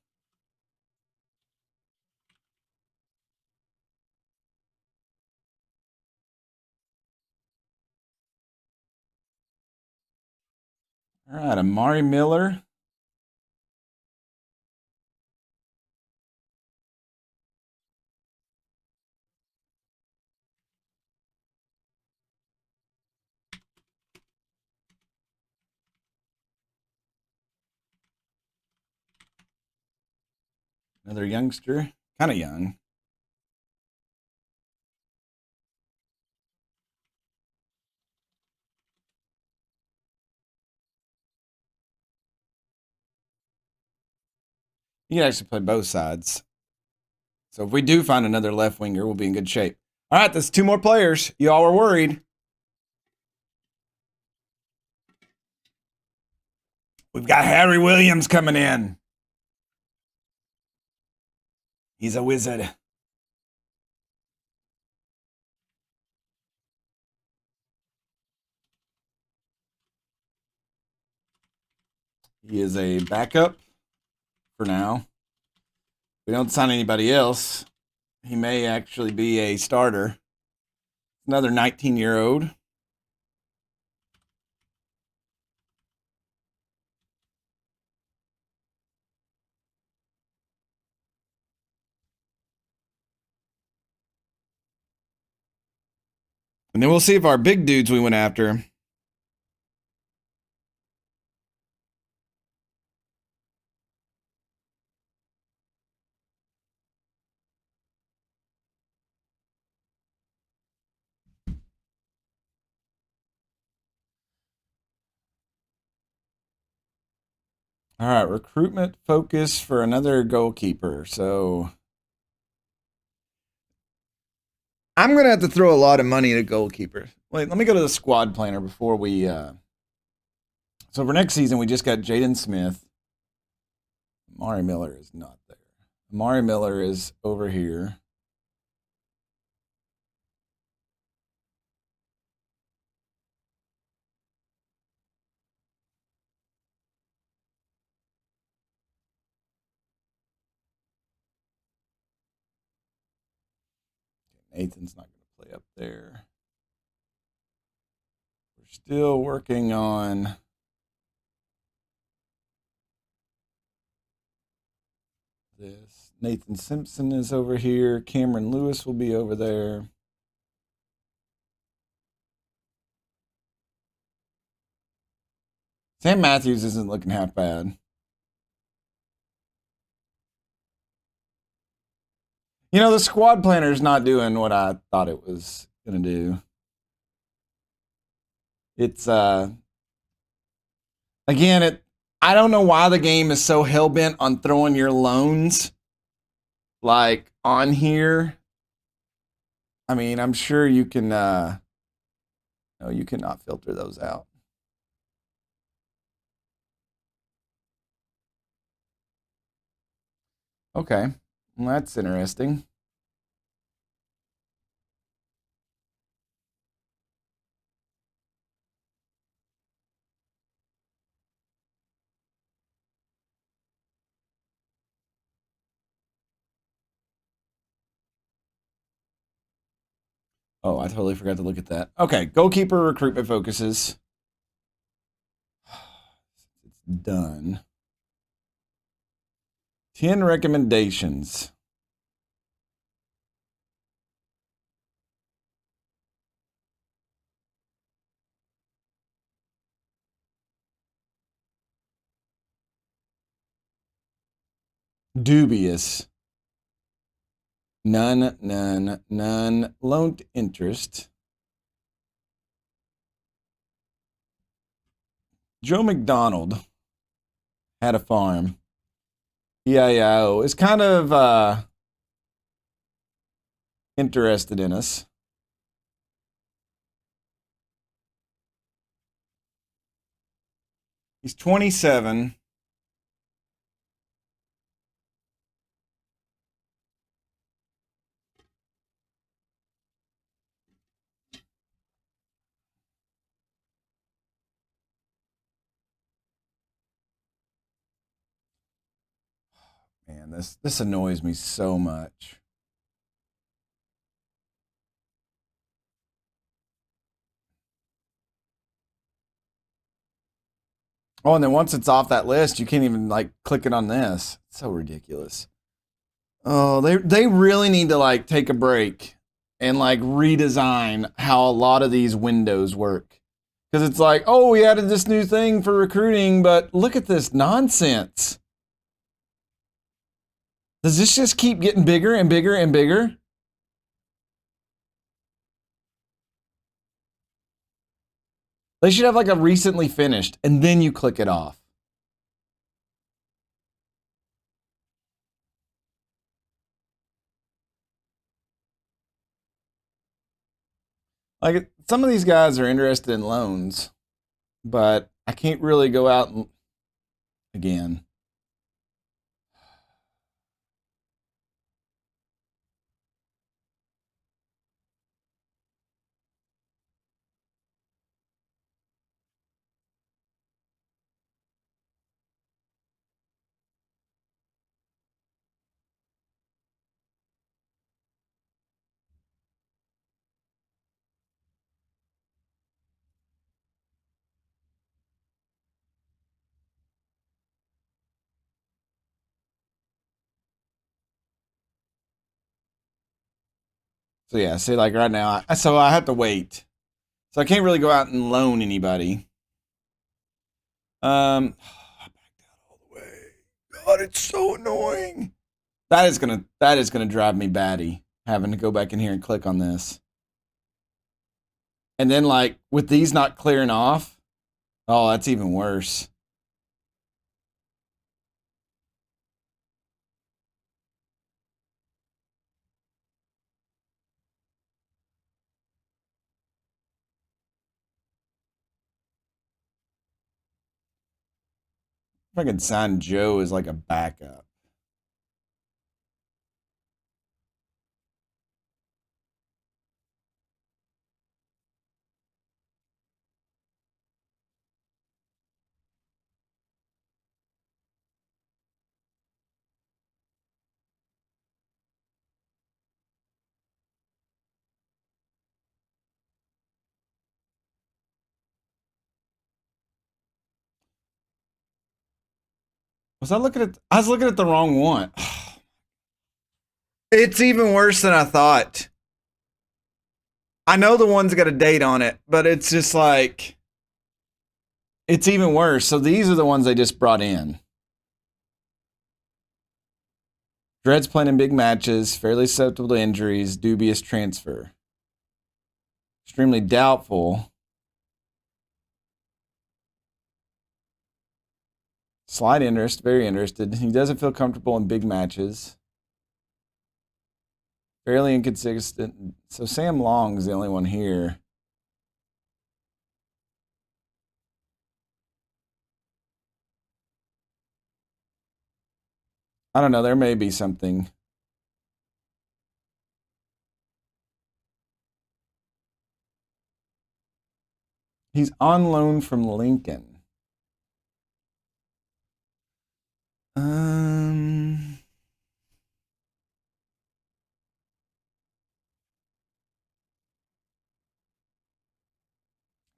All right, Amari Miller. Another youngster, kind of young. He can actually play both sides. So if we do find another left winger, we'll be in good shape. All right, that's 2 more players. You all were worried. We've got Harry Williams coming in. He's a wizard. He is a backup for now. We don't sign anybody else. He may actually be a starter. Another 19-year-old. And then we'll see if our big dudes we went after. All right, recruitment focus for another goalkeeper. So I'm going to have to throw a lot of money at a goalkeeper. Wait, let me go to the squad planner before we. So for next season, we just got Jaden Smith. Amari Miller is not there. Amari Miller is over here. Nathan's not going to play up there. We're still working on this. Nathan Simpson is over here. Cameron Lewis will be over there. Sam Matthews isn't looking half bad. You know, the squad planner is not doing what I thought it was going to do. It's, again, I don't know why the game is so hell bent on throwing your loans like on here. I mean, I'm sure you can, no, you cannot filter those out. Okay, well, that's interesting. Oh, I totally forgot to look at that. Okay, goalkeeper recruitment focuses. It's done. 10 recommendations. Dubious. None. Loaned interest. Joe McDonald had a farm. EIO is kind of interested in us. He's 27. Man, this annoys me so much. Oh, and then once it's off that list, you can't even like click it on this. It's so ridiculous. Oh, they really need to like take a break and like redesign how a lot of these windows work. Because it's like, oh, we added this new thing for recruiting, but look at this nonsense. Does this just keep getting bigger and bigger and bigger? They should have like a recently finished, and then you click it off. Like some of these guys are interested in loans, but I can't really go out and again. So yeah, see, like right now, so I have to wait. So I can't really go out and loan anybody. I backed out all the way. God, it's so annoying. That is gonna drive me batty having to go back in here and click on this. And then like with these not clearing off, oh, that's even worse. If I could sign Joe as like a backup. Was I looking at? I was looking at the wrong one. It's even worse than I thought. I know the one's got a date on it, but it's just like it's even worse. So these are the ones they just brought in. Dread's playing in big matches, fairly susceptible to injuries, dubious transfer. Extremely doubtful. Slight interest, very interested. He doesn't feel comfortable in big matches. Fairly inconsistent. So Sam Long's the only one here. I don't know. There may be something. He's on loan from Lincoln. Um.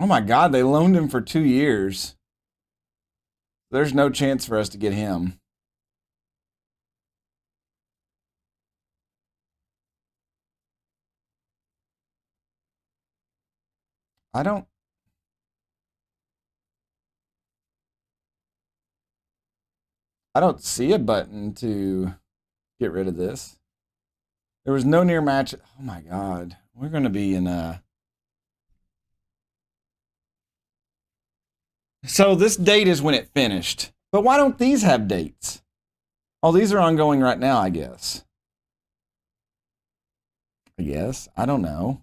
Oh my God, they loaned him for 2 years. There's no chance for us to get him. I don't. I don't see a button to get rid of this. There was no near match. Oh my God, we're going to be in a. So this date is when it finished. But why don't these have dates? Oh, these are ongoing right now, I guess. I guess. I don't know.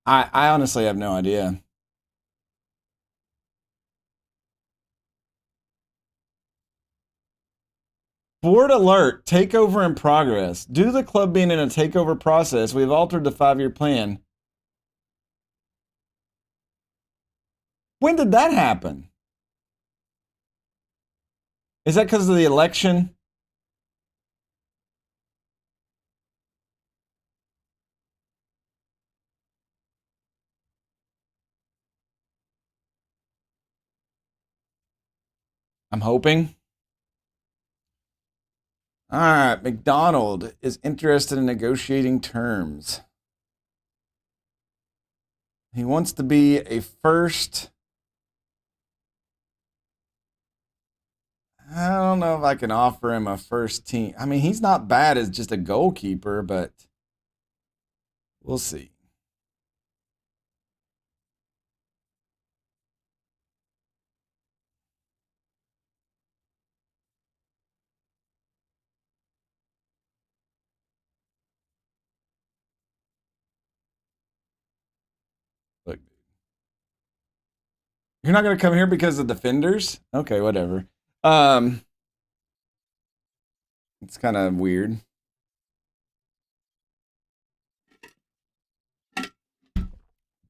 I honestly have no idea. Board alert, takeover in progress. Due to the club being in a takeover process, we've altered the 5-year plan. When did that happen? Is that because of the election? I'm hoping. All right, McDonald is interested in negotiating terms. He wants to be a first. I don't know if I can offer him a first team. I mean, he's not bad as just a goalkeeper, but we'll see. Look, you're not going to come here because of defenders? Okay, whatever. Um, it's kind of weird.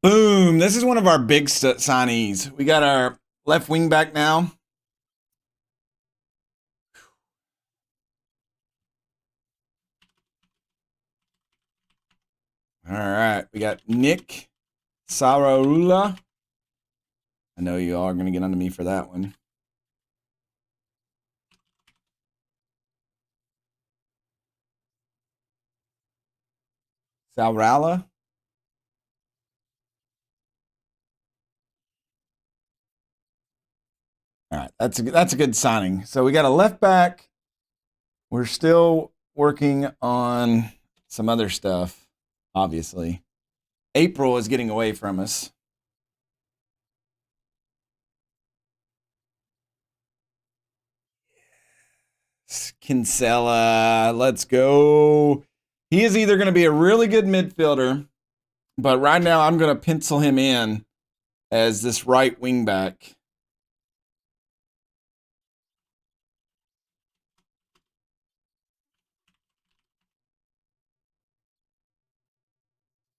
Boom. This is one of our big signees. We got our left wing back now. All right. We got Nick Sararula. I know you all are going to get onto me for that one. Salrala. All right. That's a good signing. So we got a left back. We're still working on some other stuff, obviously. April is getting away from us. Kinsella, let's go. He is either going to be a really good midfielder, but right now I'm going to pencil him in as this right wing back.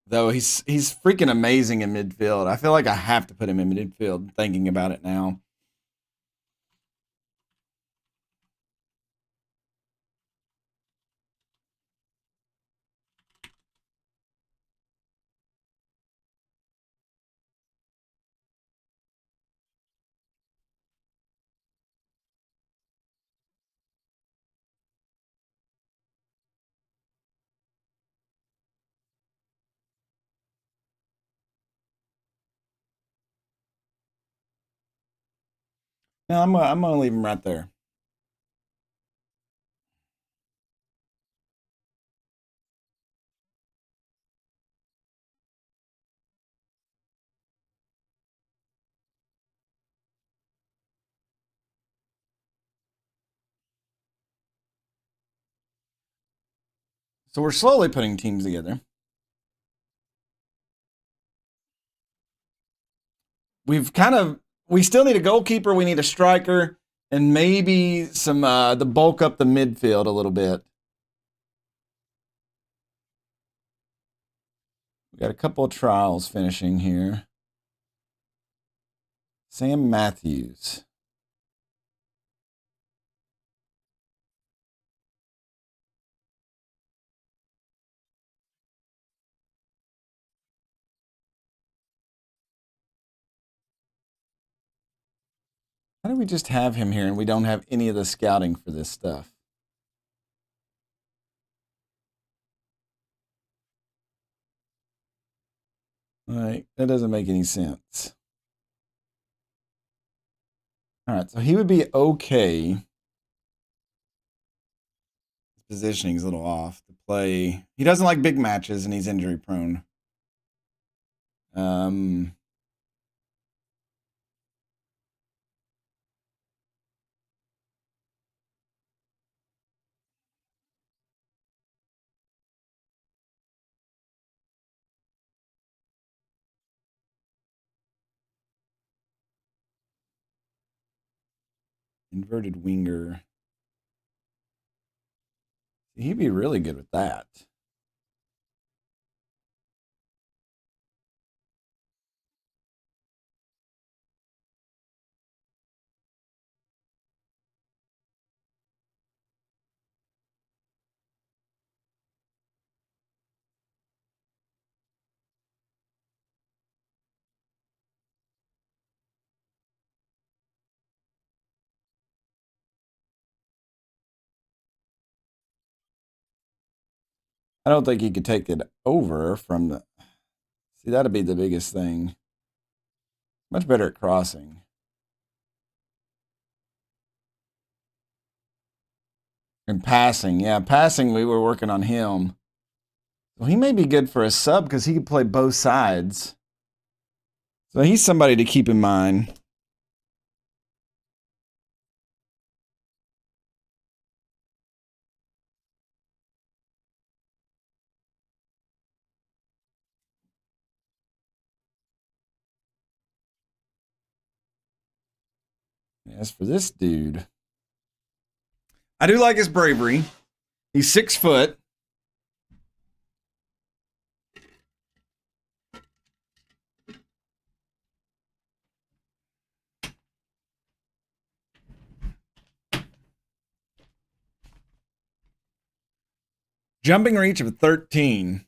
Though he's freaking amazing in midfield. I feel like I have to put him in midfield thinking about it now. No, I'm gonna leave him right there. So we're slowly putting teams together. We still need a goalkeeper, we need a striker, and maybe some the bulk up the midfield a little bit. We got a couple of trials finishing here. Sam Matthews. How do we just have him here and we don't have any of the scouting for this stuff? Like, that doesn't make any sense. All right, so he would be okay. His positioning's a little off to play. He doesn't like big matches, and he's injury prone. Um, Inverted winger. He'd be really good with that. I don't think he could take it over from the. See, that'd be the biggest thing. Much better at crossing and passing. Yeah, passing. We were working on him. Well, he may be good for a sub because he could play both sides. So he's somebody to keep in mind. As for this dude, I do like his bravery. He's 6 foot. Jumping reach of 13.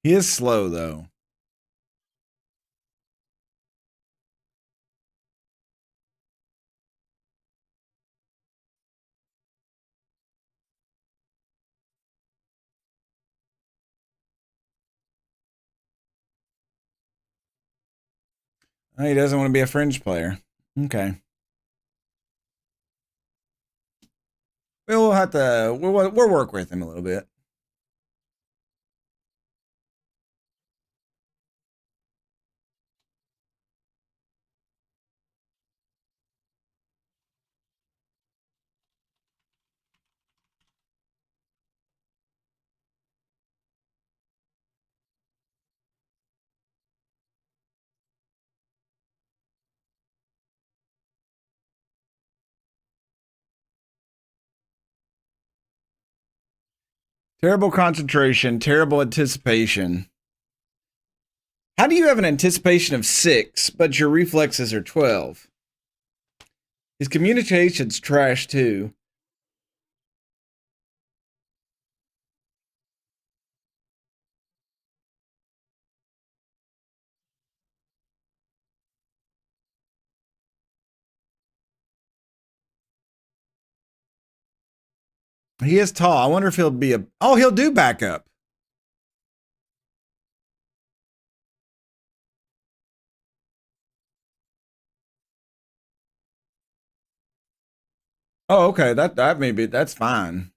He is slow, though. He doesn't want to be a fringe player. Okay. We'll have to. We'll work with him a little bit. Terrible concentration, terrible anticipation. How do you have an anticipation of 6, but your reflexes are 12? His communication's trash, too. He is tall. I wonder if he'll be a. Oh, he'll do backup. Oh, okay. That maybe that's fine.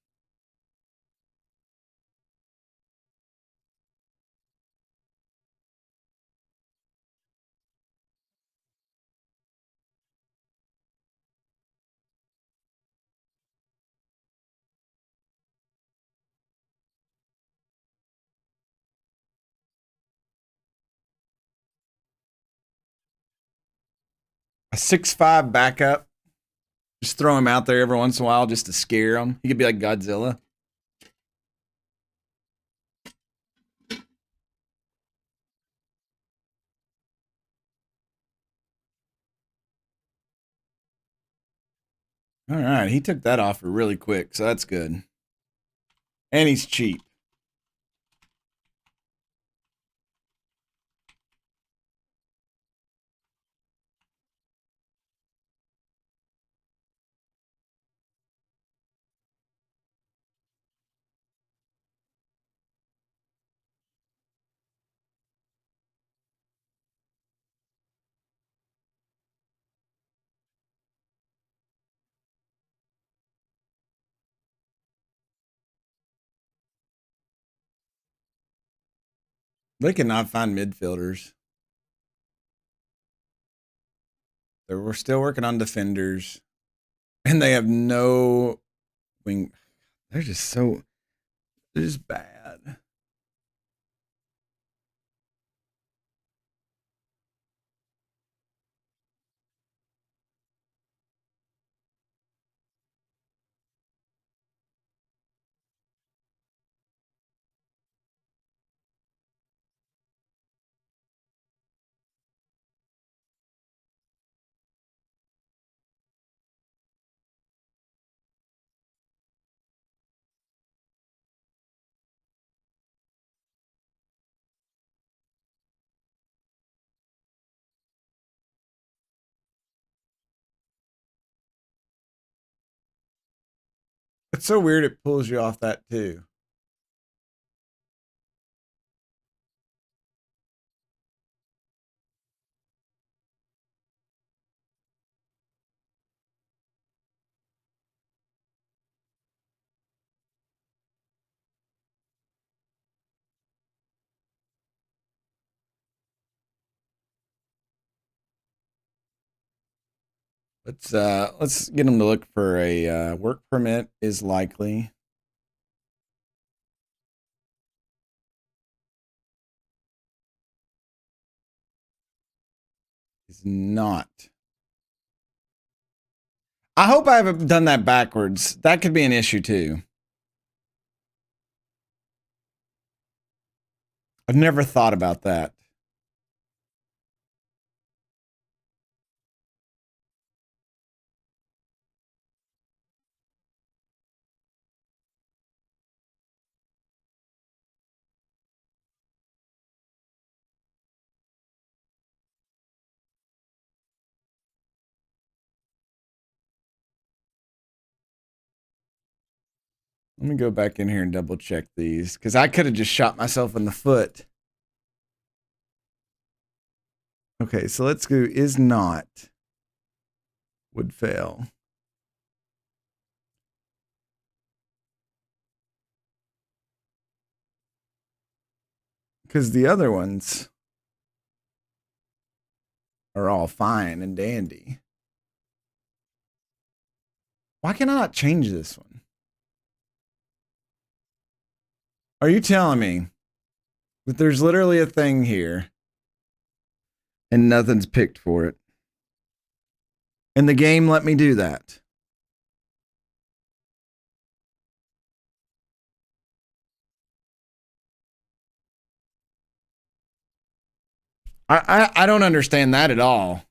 A 6'5" backup. Just throw him out there every once in a while just to scare him. He could be like Godzilla. All right, he took that offer really quick, so that's good. And he's cheap. They cannot find midfielders. We're still working on defenders. And they have no wing. They're just bad. It's so weird it pulls you off that too. Let's get them to look for a work permit is likely. Is not. I hope I haven't done that backwards. That could be an issue too. I've never thought about that. Let me go back in here and double check these because I could have just shot myself in the foot. Okay, so let's go is not would fail. Because the other ones are all fine and dandy. Why can I not change this one? Are you telling me that there's literally a thing here and nothing's picked for it? And the game let me do that. I don't understand that at all.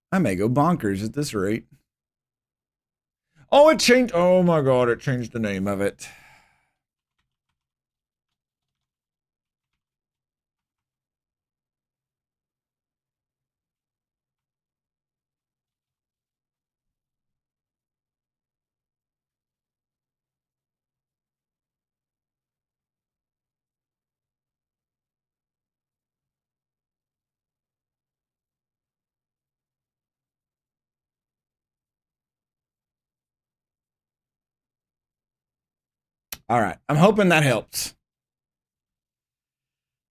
I may go bonkers at this rate. Oh, it changed. Oh my God, it changed the name of it. All right. I'm hoping that helps.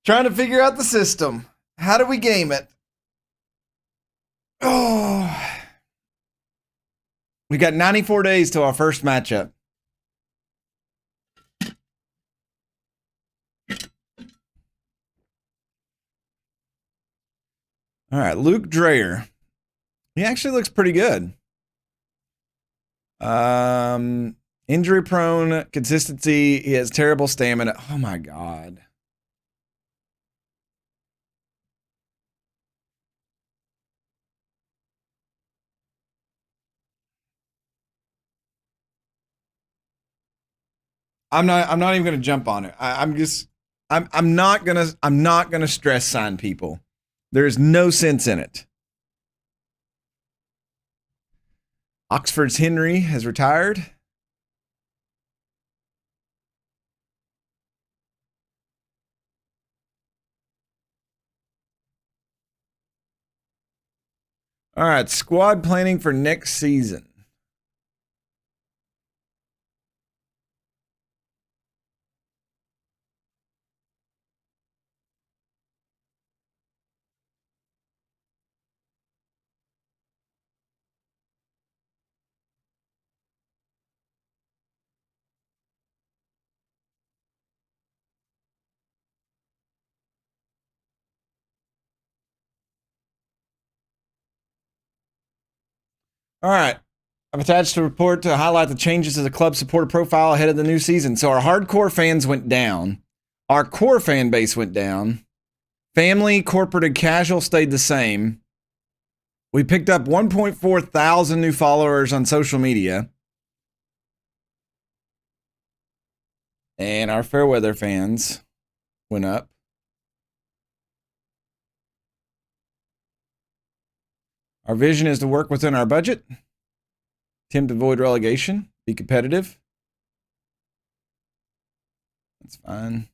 Trying to figure out the system. How do we game it? Oh. We got 94 days till our first matchup. All right. Luke Dreyer. He actually looks pretty good. Injury prone, consistency. He has terrible stamina. Oh my God. I'm not even gonna jump on it. I'm not gonna stress sign people. There's no sense in it. Oxford's Henry has retired. All right, squad planning for next season. All right. I've attached a report to highlight the changes to the club supporter profile ahead of the new season. So our hardcore fans went down. Our core fan base went down. Family, corporate, and casual stayed the same. We picked up 1.4 thousand new followers on social media. And our Fairweather fans went up. Our vision is to work within our budget, attempt to avoid relegation, be competitive. That's fine.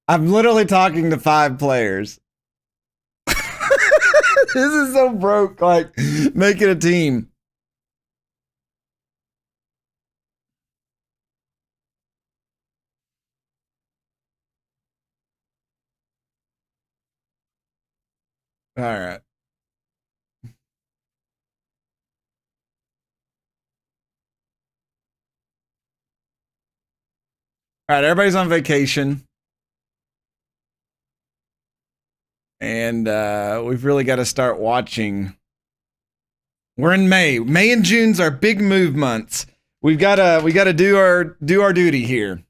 I'm literally talking to 5 players. This is so broke, like, making a team. All right. All right, everybody's on vacation. And we've really got to start watching. We're in May. May and June's our big move months. We gotta do our duty here.